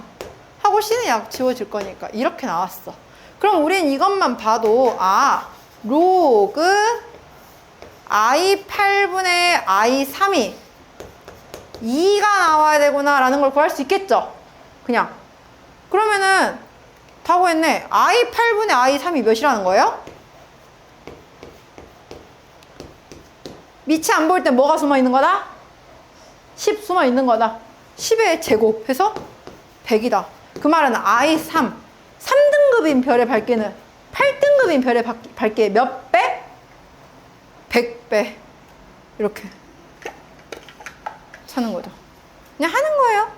하고 c는 약 지워질 거니까 이렇게 나왔어. 그럼 우린 이것만 봐도 로그 i8분의 i3이 2가 나와야 되구나 라는 걸 구할 수 있겠죠. 그냥 그러면은 다 구했네. i8분의 i3이 몇이라는 거예요? 밑이 안 보일 때 뭐가 숨어 있는 거다? 10 숨어 있는 거다. 10의 제곱 해서 100이다. 그 말은 i3 3등급인 별의 밝기는 8등급인 별의 밝기의 몇 배? 100배. 이렇게 찾는 거죠. 그냥 하는 거예요.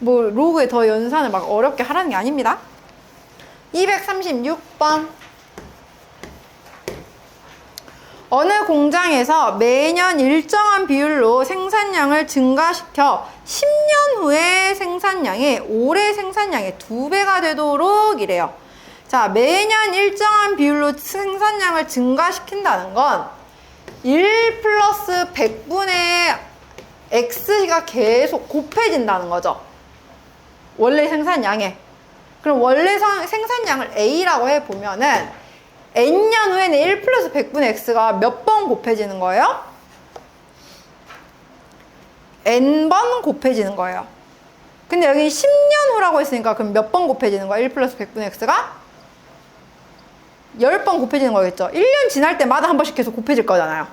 뭐 로그에 더 연산을 막 어렵게 하라는 게 아닙니다. 236번. 어느 공장에서 매년 일정한 비율로 생산량을 증가시켜 10년 후에 생산량이 올해 생산량의 2배가 되도록 이래요. 자, 매년 일정한 비율로 생산량을 증가시킨다는 건 1 플러스 100분의 x가 계속 곱해진다는 거죠. 원래 생산량에. 그럼 원래 생산량을 a라고 해보면은 n년 후에는 1 플러스 100분의 x가 몇 번 곱해지는 거예요? n번 곱해지는 거예요. 근데 여기 10년 후라고 했으니까 그럼 몇 번 곱해지는 거야? 1 플러스 100분의 x가? 10번 곱해지는 거겠죠? 1년 지날 때마다 한 번씩 계속 곱해질 거잖아요.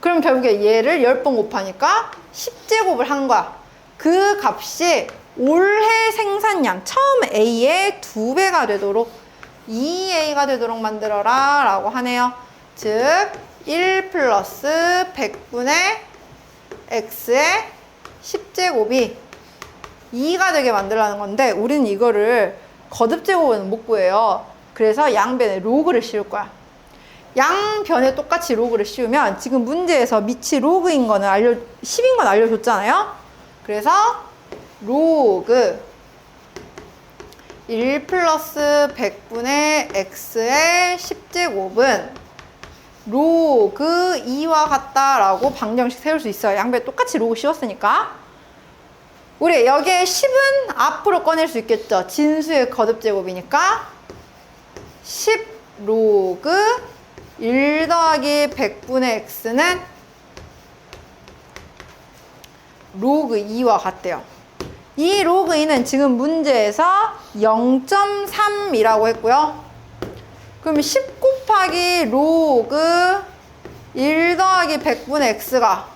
그럼 결국에 얘를 10번 곱하니까 10제곱을 한 거야. 그 값이 올해 생산량, 처음 A의 2배가 되도록 2A가 되도록 만들어라 라고 하네요. 즉 1 플러스 100분의 x의 10제곱이 2가 되게 만들라는 건데 우리는 이거를 거듭제곱은 못 구해요. 그래서 양변에 로그를 씌울 거야. 양변에 똑같이 로그를 씌우면 지금 문제에서 밑이 로그인 거는 10인 건 알려줬잖아요. 그래서 로그 1 플러스 100분의 x의 10제곱은 로그 2와 같다라고 방정식 세울 수 있어요. 양변에 똑같이 로그 씌웠으니까. 우리 여기에 10은 앞으로 꺼낼 수 있겠죠. 진수의 거듭제곱이니까 10 로그 1 더하기 100분의 x는 로그 2와 같대요. 이 로그 2는 지금 문제에서 0.3이라고 했고요. 그럼 10 곱하기 로그 1 더하기 100분의 x가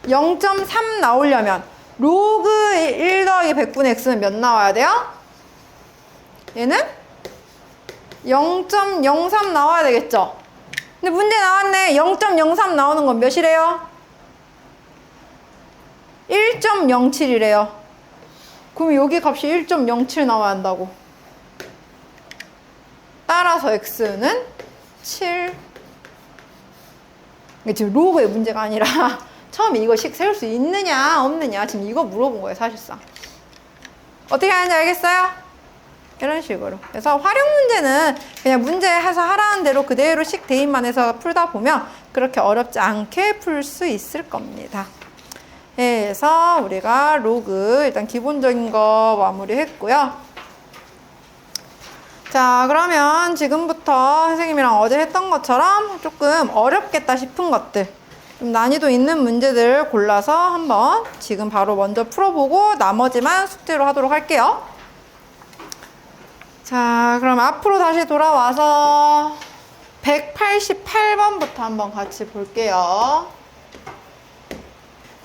0.3 나오려면 로그 1 더하기 100분의 x는 몇 나와야 돼요? 얘는 0.03 나와야 되겠죠? 근데 문제 나왔네. 0.03 나오는 건 몇이래요? 1.07이래요. 그럼 여기 값이 1.07 나와야 한다고. 따라서 x는 7. 이게 지금 로그의 문제가 아니라 처음에 이거씩 세울 수 있느냐 없느냐 지금 이거 물어본 거예요 사실상. 어떻게 하는지 알겠어요? 이런 식으로. 그래서 활용 문제는 그냥 문제해서 하라는 대로 그대로씩 대입만 해서 풀다 보면 그렇게 어렵지 않게 풀 수 있을 겁니다. 그래서 우리가 로그 일단 기본적인 거 마무리했고요. 자, 그러면 지금부터 선생님이랑 어제 했던 것처럼 조금 어렵겠다 싶은 것들, 좀 난이도 있는 문제들 골라서 한번 지금 바로 먼저 풀어보고 나머지만 숙제로 하도록 할게요. 자, 그럼 앞으로 다시 돌아와서 188번부터 한번 같이 볼게요.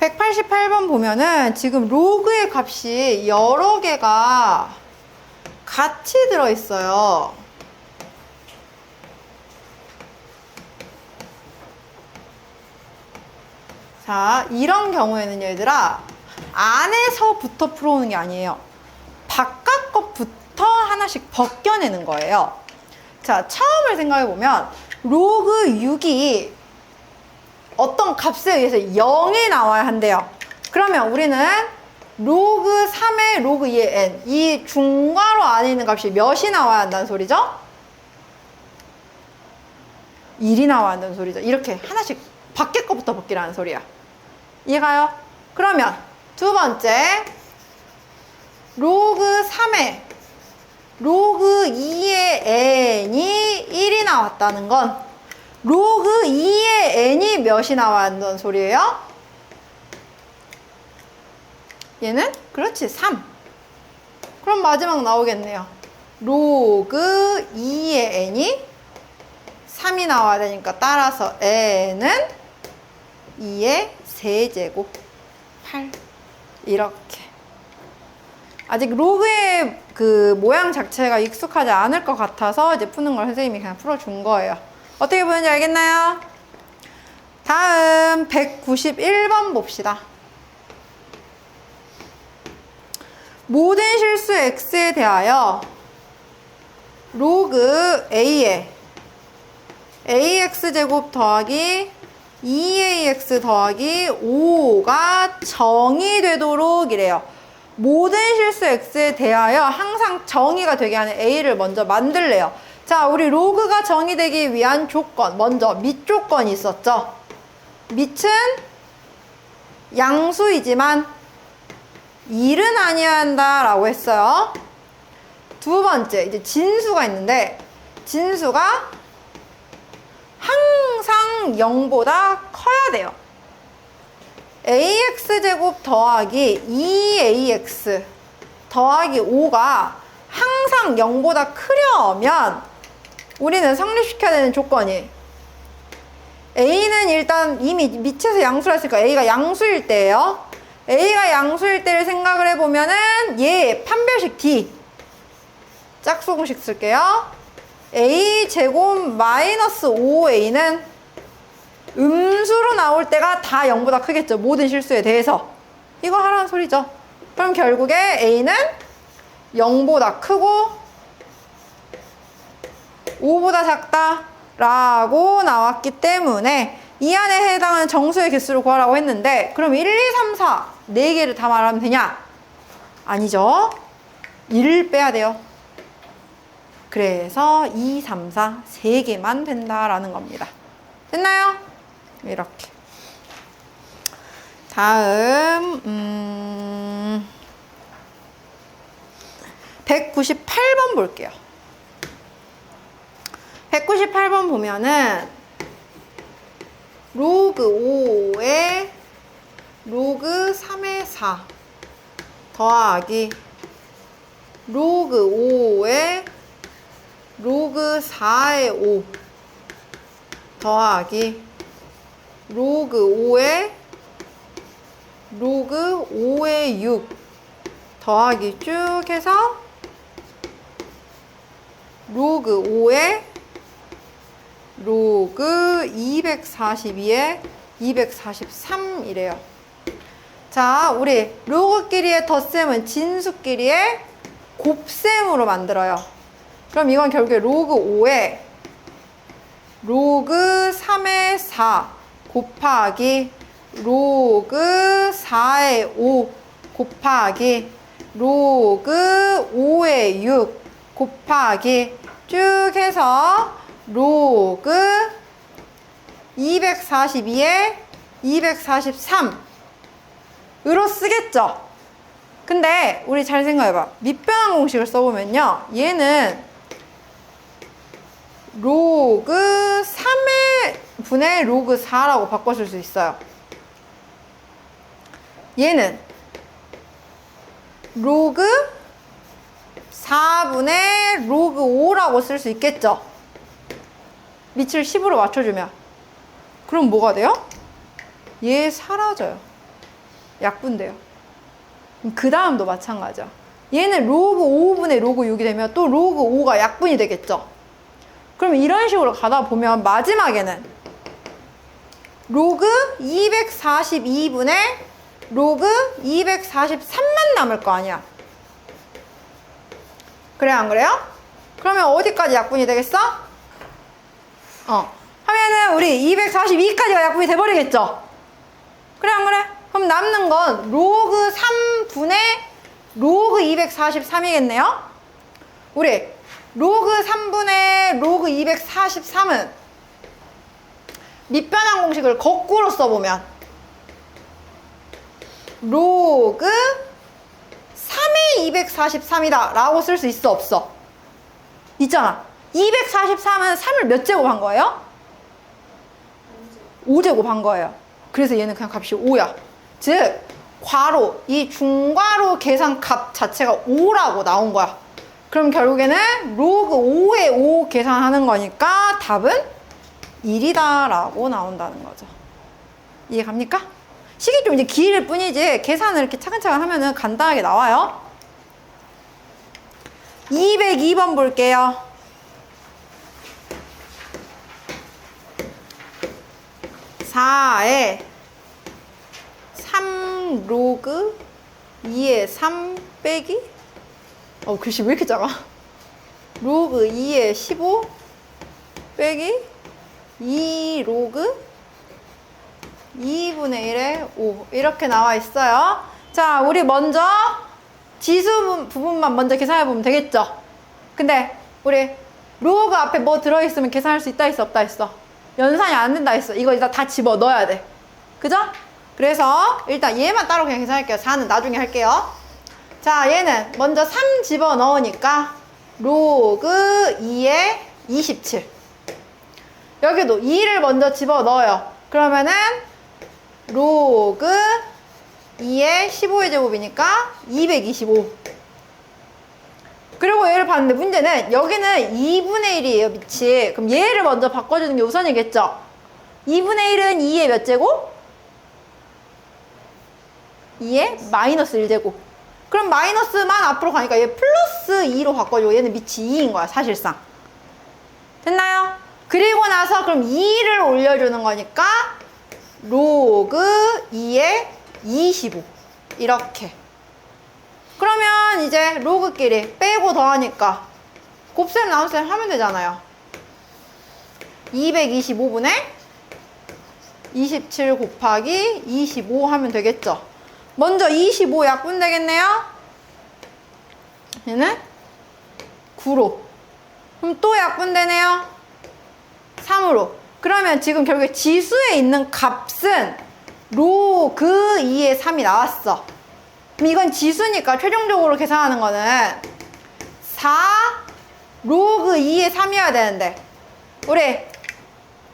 188번 보면은 지금 로그의 값이 여러 개가 같이 들어있어요. 자, 이런 경우에는 얘들아 안에서부터 풀어오는 게 아니에요. 바깥 것부터 하나씩 벗겨내는 거예요. 자, 처음을 생각해보면 로그 6이 어떤 값에 의해서 0이 나와야 한대요. 그러면 우리는 로그 3의 로그 2의 n, 이 중괄호 안에 있는 값이 몇이 나와야 한다는 소리죠? 1이 나와야 한다는 소리죠. 이렇게 하나씩 밖에 거부터 벗기라는 소리야. 이해가요? 그러면 두 번째, 로그 3의 로그 2의 n이 1이 나왔다는 건 로그 2의 n이 몇이 나와야 한다는 소리예요? 얘는? 그렇지, 3. 그럼 마지막 나오겠네요. 로그 2의 n이 3이 나와야 되니까 따라서 n은 2의 세제곱 8. 이렇게. 아직 로그의 그 모양 자체가 익숙하지 않을 것 같아서 이제 푸는 걸 선생님이 그냥 풀어준 거예요. 어떻게 보는지 알겠나요? 다음 191번 봅시다. 모든 실수 x에 대하여 로그 a의 ax제곱 더하기 2ax 더하기 5가 정의되도록 이래요. 모든 실수 x에 대하여 항상 정의가 되게 하는 a를 먼저 만들래요. 자, 우리 로그가 정의되기 위한 조건, 먼저 밑 조건이 있었죠. 밑은 양수이지만 1은 아니어야 한다라고 했어요. 두 번째, 이제 진수가 있는데 진수가 항상 0보다 커야 돼요. ax제곱 더하기 2ax 더하기 5가 항상 0보다 크려면 우리는 성립시켜야 되는 조건이 a는 일단 이미 밑에서 양수를 했으니까 a가 양수일 때예요. a가 양수일 때를 생각을 해보면은 얘 판별식 d 짝수공식 쓸게요. a제곱 마이너스 5a는 음수로 나올 때가 다 0보다 크겠죠. 모든 실수에 대해서. 이거 하라는 소리죠. 그럼 결국에 a는 0보다 크고 5보다 작다 라고 나왔기 때문에 이 안에 해당하는 정수의 개수를 구하라고 했는데 그럼 1, 2, 3, 4 4개를 다 말하면 되냐? 아니죠. 1을 빼야 돼요. 그래서 2, 3, 4 3개만 된다라는 겁니다. 됐나요? 이렇게. 다음 198번 볼게요. 198번 보면은 로그 5에 로그 3의 4 더하기 로그 5에 로그 4의 5 더하기 로그 5에 로그 5의 6 더하기 쭉 해서 로그 5에 로그 242에 243이래요. 자, 우리 로그끼리의 덧셈은 진수끼리의 곱셈으로 만들어요. 그럼 이건 결국에 로그 5에 로그 3의 4 곱하기 로그 4의 5 곱하기 로그 5의 6 곱하기 쭉 해서 로그 242에 243으로 쓰겠죠. 근데 우리 잘 생각해봐. 밑변환 공식을 써보면요, 얘는 로그 3의 분의 로그 4라고 바꿔줄 수 있어요. 얘는 로그 4분의 로그 5라고 쓸 수 있겠죠. 밑을 10으로 맞춰주면. 그럼 뭐가 돼요? 얘 사라져요. 약분돼요. 그 다음도 마찬가지야. 얘는 로그 5분의 로그 6이 되면 또 로그 5가 약분이 되겠죠. 그럼 이런 식으로 가다 보면 마지막에는 로그 242분의 로그 243만 남을 거 아니야. 그래, 안 그래요? 그러면 어디까지 약분이 되겠어? 하면은 우리 242까지가 약분이 돼버리겠죠? 그래, 안 그래? 그럼 남는 건 로그 3분의 로그 243이겠네요? 우리 로그 3분의 로그 243은 밑변환 공식을 거꾸로 써보면 로그 3의 243이다 라고 쓸 수 있어, 없어? 있잖아. 243은 3을 몇 제곱 한 거예요? 5제곱 한 거예요. 그래서 얘는 그냥 값이 5야. 즉 괄호, 이 중괄호 계산 값 자체가 5라고 나온 거야. 그럼 결국에는 로그 5의 5 계산하는 거니까 답은 1이다 라고 나온다는 거죠. 이해 갑니까? 식이 좀 이제 길일 뿐이지 계산을 이렇게 차근차근 하면은 간단하게 나와요. 202번 볼게요. 4에 3 로그 2에 3 빼기 글씨 왜 이렇게 작아? 로그 2에 15 빼기 2 로그 2분의 1에 5 이렇게 나와 있어요. 자, 우리 먼저 지수 부분만 먼저 계산해 보면 되겠죠? 근데 우리 로그 앞에 뭐 들어있으면 계산할 수 있다 했어, 없다 했어? 연산이 안 된다 했어. 이거 일단 다 집어 넣어야 돼. 그죠? 그래서 일단 얘만 따로 그냥 계산할게요. 4는 나중에 할게요. 자, 얘는 먼저 3 집어 넣으니까 로그 2에 27. 여기도 2를 먼저 집어 넣어요. 그러면은 로그 2의 15의 제곱이니까 225. 그리고 얘를 봤는데 문제는 여기는 2분의 1이에요, 밑이. 그럼 얘를 먼저 바꿔주는 게 우선이겠죠? 2분의 1은 2의 몇 제곱? 2의 마이너스 1제곱. 그럼 마이너스만 앞으로 가니까 얘 플러스 2로 바꿔주고 얘는 밑이 2인 거야, 사실상. 됐나요? 그리고 나서 그럼 2를 올려주는 거니까 로그 2의 25. 이렇게. 그러면 이제 로그끼리 빼고 더하니까 곱셈 나눗셈 하면 되잖아요. 225분의 27 곱하기 25 하면 되겠죠. 먼저 25 약분 되겠네요. 얘는 9로. 그럼 또 약분 되네요. 3으로. 그러면 지금 결국에 지수에 있는 값은 로그 2의 3이 나왔어. 그럼 이건 지수니까 최종적으로 계산하는 거는 4 로그 2의 3이어야 되는데 우리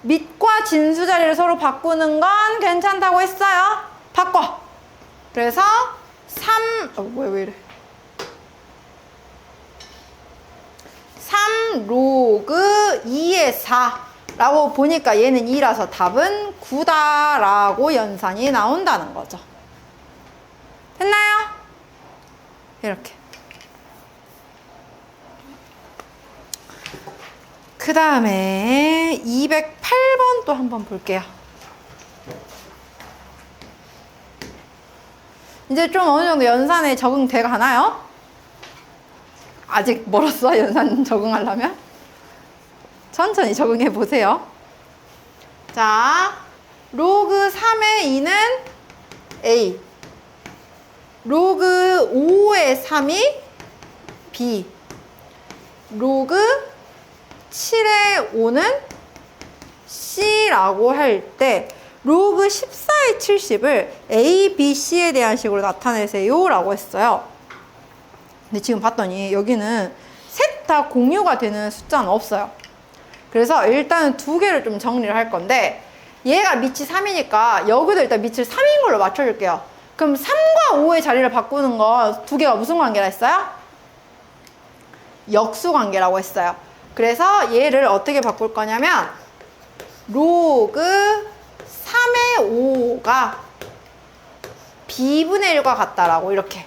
밑과 진수 자리를 서로 바꾸는 건 괜찮다고 했어요. 바꿔. 그래서 3 왜 이래 3 로그 2의 4 라고 보니까 얘는 2라서 답은 9다 라고 연산이 나온다는 거죠. 됐나요? 이렇게. 그 다음에 208번 또 한번 볼게요. 이제 좀 어느 정도 연산에 적응돼 가나요? 아직 멀었어, 연산 적응하려면? 천천히 적응해 보세요. 자, 로그 3의 2는 A, 로그 5의 3이 B, 로그 7의 5는 C라고 할 때 로그 14의 70을 A, B, C에 대한 식으로 나타내세요 라고 했어요. 근데 지금 봤더니 여기는 셋 다 공유가 되는 숫자는 없어요. 그래서 일단은 두 개를 좀 정리를 할 건데 얘가 밑이 3이니까 여기도 일단 밑을 3인 걸로 맞춰줄게요. 그럼 3과 5의 자리를 바꾸는 거 두 개가 무슨 관계라 했어요? 역수 관계라고 했어요. 그래서 얘를 어떻게 바꿀 거냐면 로그 3의 5가 B분의 1과 같다라고 이렇게.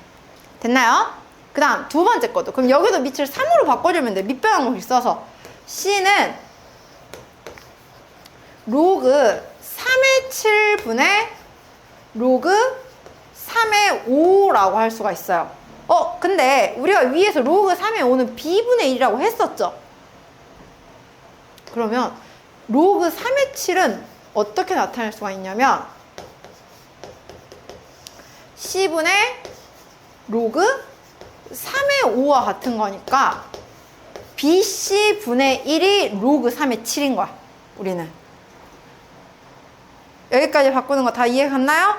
됐나요? 그 다음 두 번째 것도. 그럼 여기도 밑을 3으로 바꿔주면 돼. 밑변 공식 써서. C는 로그 3의 7분의 로그 3의 5라고 할 수가 있어요. 근데 우리가 위에서 로그 3의 5는 B분의 1이라고 했었죠? 그러면 로그 3의 7은 어떻게 나타낼 수가 있냐면 C분의 로그 3의 5와 같은 거니까 BC분의 1이 로그 3의 7인 거야, 우리는. 여기까지 바꾸는 거 다 이해 갔나요?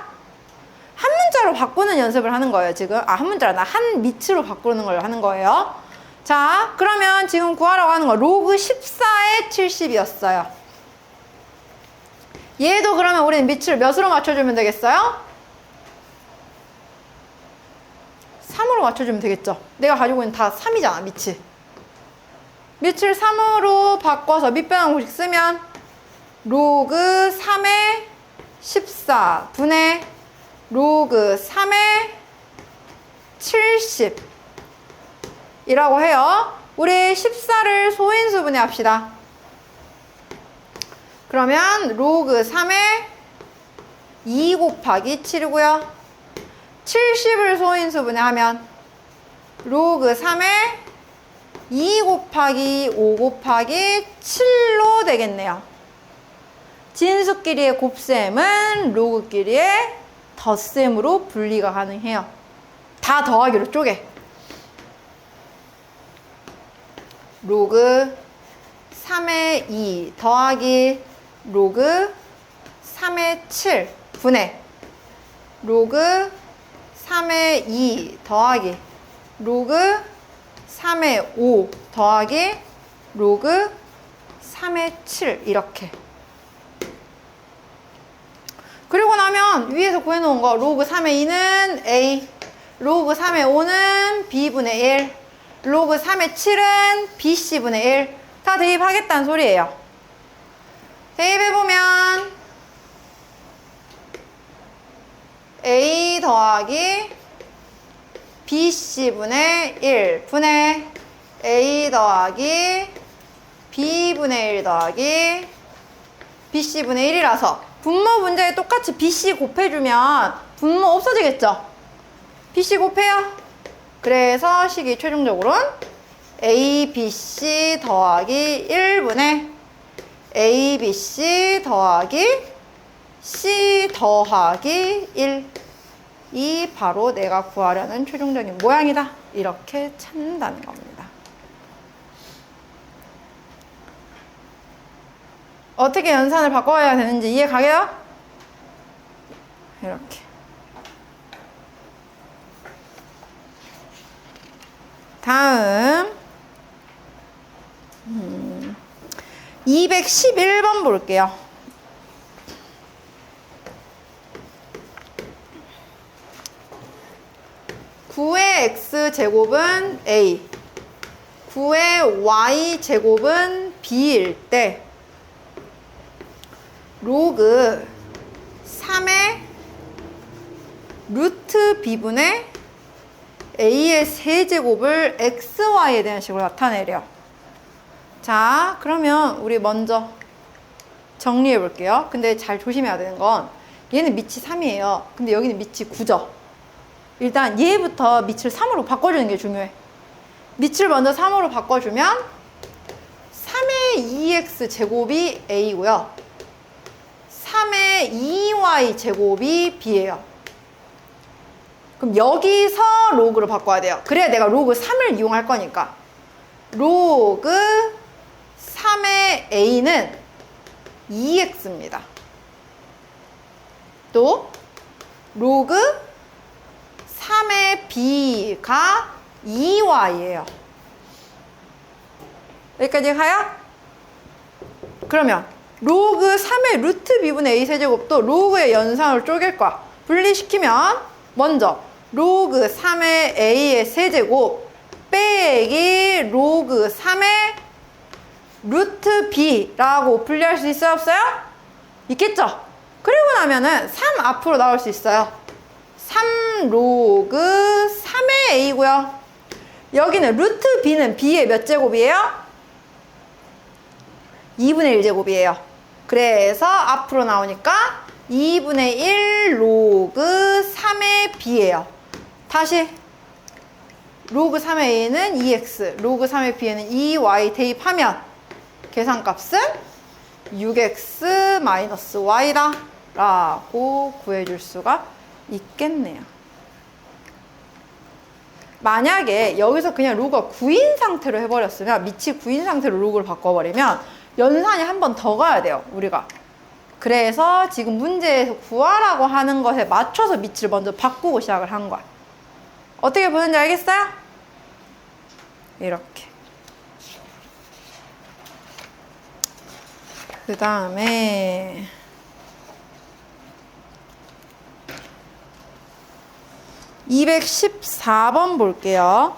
한 문자로 바꾸는 연습을 하는 거예요, 지금. 한 문자로, 한 밑으로 바꾸는 걸 하는 거예요. 자, 그러면 지금 구하라고 하는 거 로그 14의 70이었어요. 얘도 그러면 우리는 밑을 몇으로 맞춰주면 되겠어요? 3으로 맞춰주면 되겠죠. 내가 가지고 있는 다 3이잖아, 밑이. 밑을 3으로 바꿔서 밑변환 공식 쓰면 로그 3의 14분의 로그 3의 70 이라고 해요. 우리 14를 소인수분해 합시다. 그러면 로그 3의 2 곱하기 7이고요. 70을 소인수분해 하면 로그 3의 2 곱하기 5 곱하기 7로 되겠네요. 진수끼리의 곱셈은 로그끼리의 덧셈으로 분리가 가능해요. 다 더하기로 쪼개. 로그 3의 2 더하기 로그 3의 7 분의 로그 3의 2 더하기 로그 3의 5 더하기 로그 3의 7 이렇게. 그리고 나면 위에서 구해놓은 거 로그 3의 2는 A, 로그 3의 5는 B분의 1, 로그 3의 7은 BC분의 1 다 대입하겠다는 소리예요. 대입해보면 A 더하기 BC분의 1 분의 A 더하기 B분의 1 더하기 BC분의 1이라서 분모 문제에 똑같이 BC 곱해주면 분모 없어지겠죠? BC 곱해요. 그래서 식이 최종적으로는 ABC 더하기 1분의 ABC 더하기 C 더하기 1. 이 바로 내가 구하려는 최종적인 모양이다. 이렇게 찾는다는 겁니다. 어떻게 연산을 바꿔야 되는지 이해 가게요? 이렇게. 다음 211번 볼게요. 9의 x제곱은 a, 9의 y제곱은 b일 때 로그 3의 루트 b분의 a의 세제곱을 xy에 대한 식으로 나타내려. 자, 그러면 우리 먼저 정리해 볼게요. 근데 잘 조심해야 되는 건 얘는 밑이 3이에요. 근데 여기는 밑이 9죠. 일단 얘부터 밑을 3으로 바꿔주는 게 중요해. 밑을 먼저 3으로 바꿔주면 3의 2x 제곱이 a고요. 3의 2y 제곱이 b예요. 그럼 여기서 로그를 바꿔야 돼요. 그래야 내가 로그 3을 이용할 거니까. 로그 3의 a는 2x입니다. 또 로그 3의 b가 2y예요. 여기까지 가요? 그러면 로그 3의 루트 b분의 a 세제곱도 로그의 연산으로 쪼갤 거야. 분리시키면 먼저 로그 3의 a의 세제곱 빼기 로그 3의 루트 b라고 분리할 수 있어요? 없어요? 있겠죠? 그리고 나면은 3 앞으로 나올 수 있어요. 3 로그 3의 a고요. 여기는 루트 b는 b의 몇 제곱이에요? 2분의 1 제곱이에요. 그래서 앞으로 나오니까 2분의 1 로그 3의 b예요. 다시 로그 3의 a는 2x, 로그 3의 b에는 2y 대입하면 계산값은 6x-y다 라고 구해줄 수가 있겠네요. 만약에 여기서 그냥 로그가 9인 상태로 해버렸으면, 밑이 9인 상태로 로그를 바꿔버리면 연산이 한 번 더 가야 돼요, 우리가. 그래서 지금 문제에서 구하라고 하는 것에 맞춰서 밑을 먼저 바꾸고 시작을 한 거야. 어떻게 보는지 알겠어요? 이렇게. 그 다음에 214번 볼게요.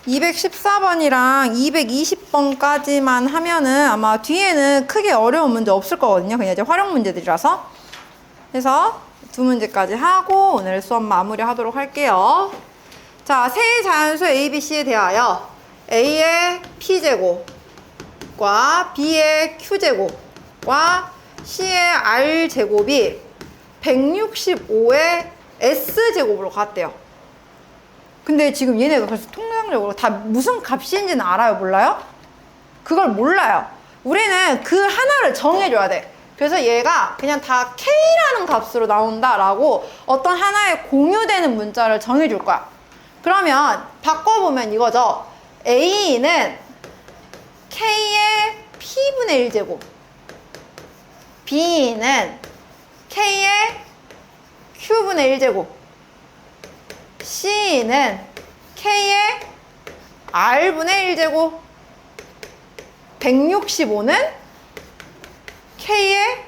(214번이랑) (220번까지만) 하면은 아마 뒤에는 크게 어려운 문제 없을 거거든요. 그냥 이제 활용 문제들이라서. 그래서 두 문제까지 하고 오늘 수업 마무리 하도록 할게요. 자, 세 자연수 A, B, C에 대하여 A의 P제곱과 B의 Q제곱과 C의 R제곱이 165의 S제곱으로 같대요. 근데 지금 얘네가 그래서 통상적으로 다 무슨 값인지는 알아요? 몰라요? 그걸 몰라요. 우리는 그 하나를 정해줘야 돼. 그래서 얘가 그냥 다 K라는 값으로 나온다라고 어떤 하나의 공유되는 문자를 정해줄 거야. 그러면 바꿔보면 이거죠. A는 K의 P분의 1제곱, B는 K의 Q분의 1제곱, C는 K의 R분의 1제곱 165는 K의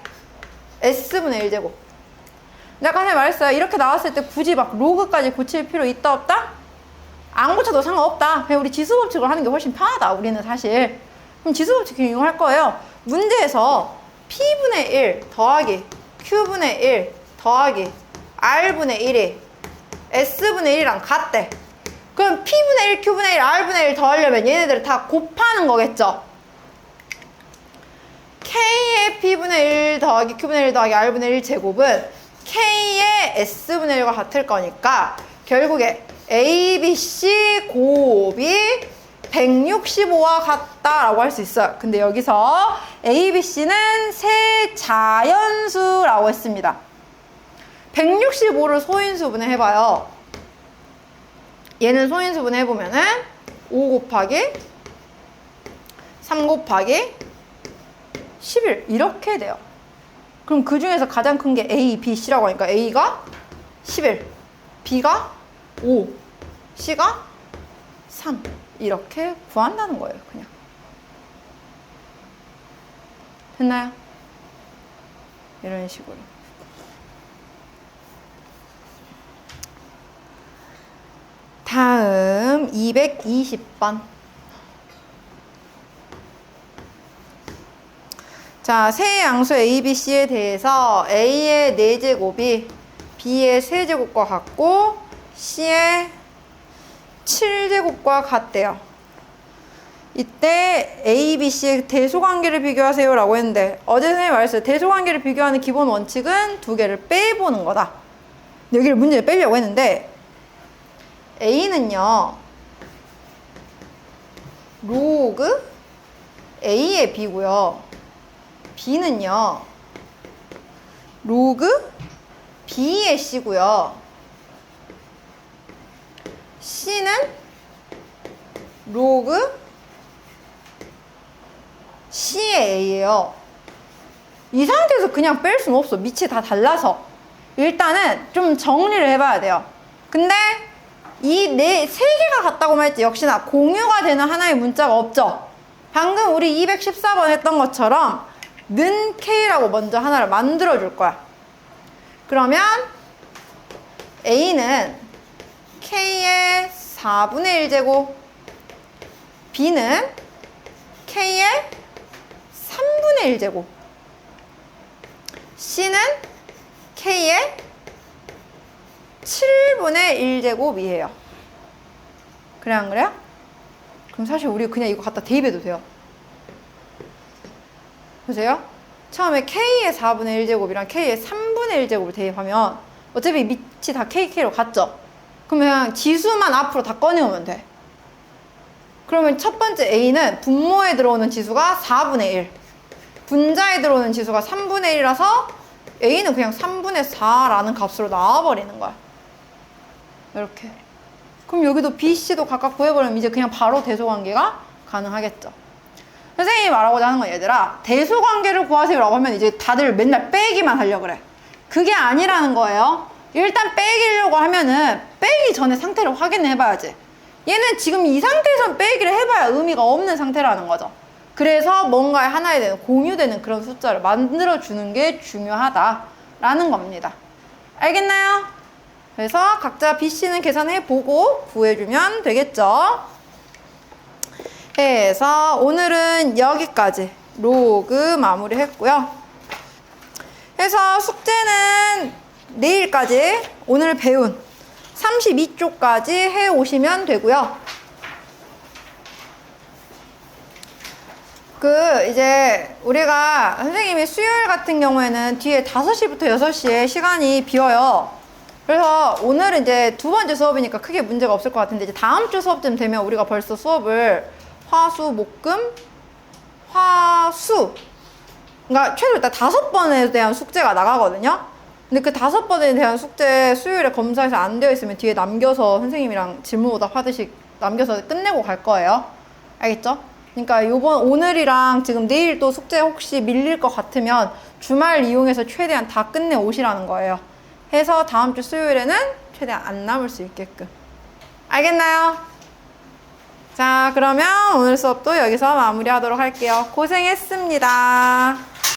S분의 1제곱. 내가 아까 말했어요. 이렇게 나왔을 때 굳이 막 로그까지 고칠 필요 있다 없다? 안 고쳐도 상관없다. 그냥 우리 지수법칙을 하는 게 훨씬 편하다. 우리는 사실. 그럼 지수법칙 이용할 거예요. 문제에서 P분의 1 더하기 Q분의 1 더하기 R분의 1이 S분의 1이랑 같대. 그럼 P분의 1, Q분의 1, R분의 1 더하려면 얘네들을 다 곱하는 거겠죠. K의 P분의 1 더하기 Q분의 1 더하기 R분의 1 제곱은 K의 S분의 1과 같을 거니까 결국에 A, B, C 곱이 165와 같다라고 할 수 있어요. 근데 여기서 A, B, C는 세 자연수라고 했습니다. 165를 소인수분해 해봐요. 얘는 소인수분해 해보면은 5 곱하기 3 곱하기 11 이렇게 돼요. 그럼 그 중에서 가장 큰 게 A, B, C라고 하니까 A가 11, B가 5, C가 3 이렇게 구한다는 거예요. 그냥 됐나요? 이런 식으로. 다음 220번. 자, 세 양수 A, B, C에 대해서 A의 4제곱이 B의 3제곱과 같고 C의 7제곱과 같대요. 이때 A, B, C의 대소관계를 비교하세요 라고 했는데 어제 선생님이 말했어요. 대소관계를 비교하는 기본 원칙은 두 개를 빼보는 거다. 여기를 문제를 빼려고 했는데 A는요 로그 A의 B고요. B는요 로그 B의 C고요. C는 로그 C의 A예요. 이 상태에서 그냥 뺄 수는 없어. 밑이 다 달라서. 일단은 좀 정리를 해봐야 돼요. 근데 이 세 개가 같다고만 했지 역시나 공유가 되는 하나의 문자가 없죠. 방금 우리 214번 했던 것처럼 는 K라고 먼저 하나를 만들어 줄 거야. 그러면 A는 K의 4분의 1제곱, B는 K의 3분의 1제곱, C는 K의 7분의 1제곱이에요. 그래 안 그래요? 그럼 사실 우리 그냥 이거 갖다 대입해도 돼요. 보세요. 처음에 K의 4분의 1제곱이랑 K의 3분의 1제곱을 대입하면 어차피 밑이 다 KK로 같죠? 그러면 지수만 앞으로 다 꺼내오면 돼. 그러면 첫 번째 A는 분모에 들어오는 지수가 4분의 1, 분자에 들어오는 지수가 3분의 1이라서 A는 그냥 3분의 4라는 값으로 나와버리는 거야. 이렇게. 그럼 여기도 B, C도 각각 구해버리면 이제 그냥 바로 대소관계가 가능하겠죠. 선생님이 말하고자 하는 건 얘들아, 대소관계를 구하세요 라고 하면 이제 다들 맨날 빼기만 하려고 그래. 그게 아니라는 거예요. 일단 빼기려고 하면은 빼기 전에 상태를 확인해 봐야지. 얘는 지금 이 상태에서 빼기를 해봐야 의미가 없는 상태라는 거죠. 그래서 뭔가에 하나에 대한 공유되는 그런 숫자를 만들어주는 게 중요하다라는 겁니다. 알겠나요? 그래서 각자 BC는 계산해보고 구해주면 되겠죠. 해서 오늘은 여기까지 로그 마무리했고요. 해서 숙제는 내일까지 오늘 배운 32쪽까지 해오시면 되고요. 이제 우리가 선생님이 수요일 같은 경우에는 뒤에 5시부터 6시에 시간이 비어요. 그래서 오늘은 이제 두 번째 수업이니까 크게 문제가 없을 것 같은데 이제 다음 주 수업쯤 되면 우리가 벌써 수업을 화, 수, 목, 금, 화, 수 그러니까 최소 일단 5번에 대한 숙제가 나가거든요. 근데 그 5번에 대한 숙제 수요일에 검사해서 안 되어 있으면 뒤에 남겨서 선생님이랑 질문오답 하듯이 남겨서 끝내고 갈 거예요. 알겠죠? 그러니까 오늘이랑 지금 내일 또 숙제 혹시 밀릴 것 같으면 주말 이용해서 최대한 다 끝내 오시라는 거예요. 해서 다음 주 수요일에는 최대한 안 남을 수 있게끔. 알겠나요? 자, 그러면 오늘 수업도 여기서 마무리하도록 할게요. 고생했습니다.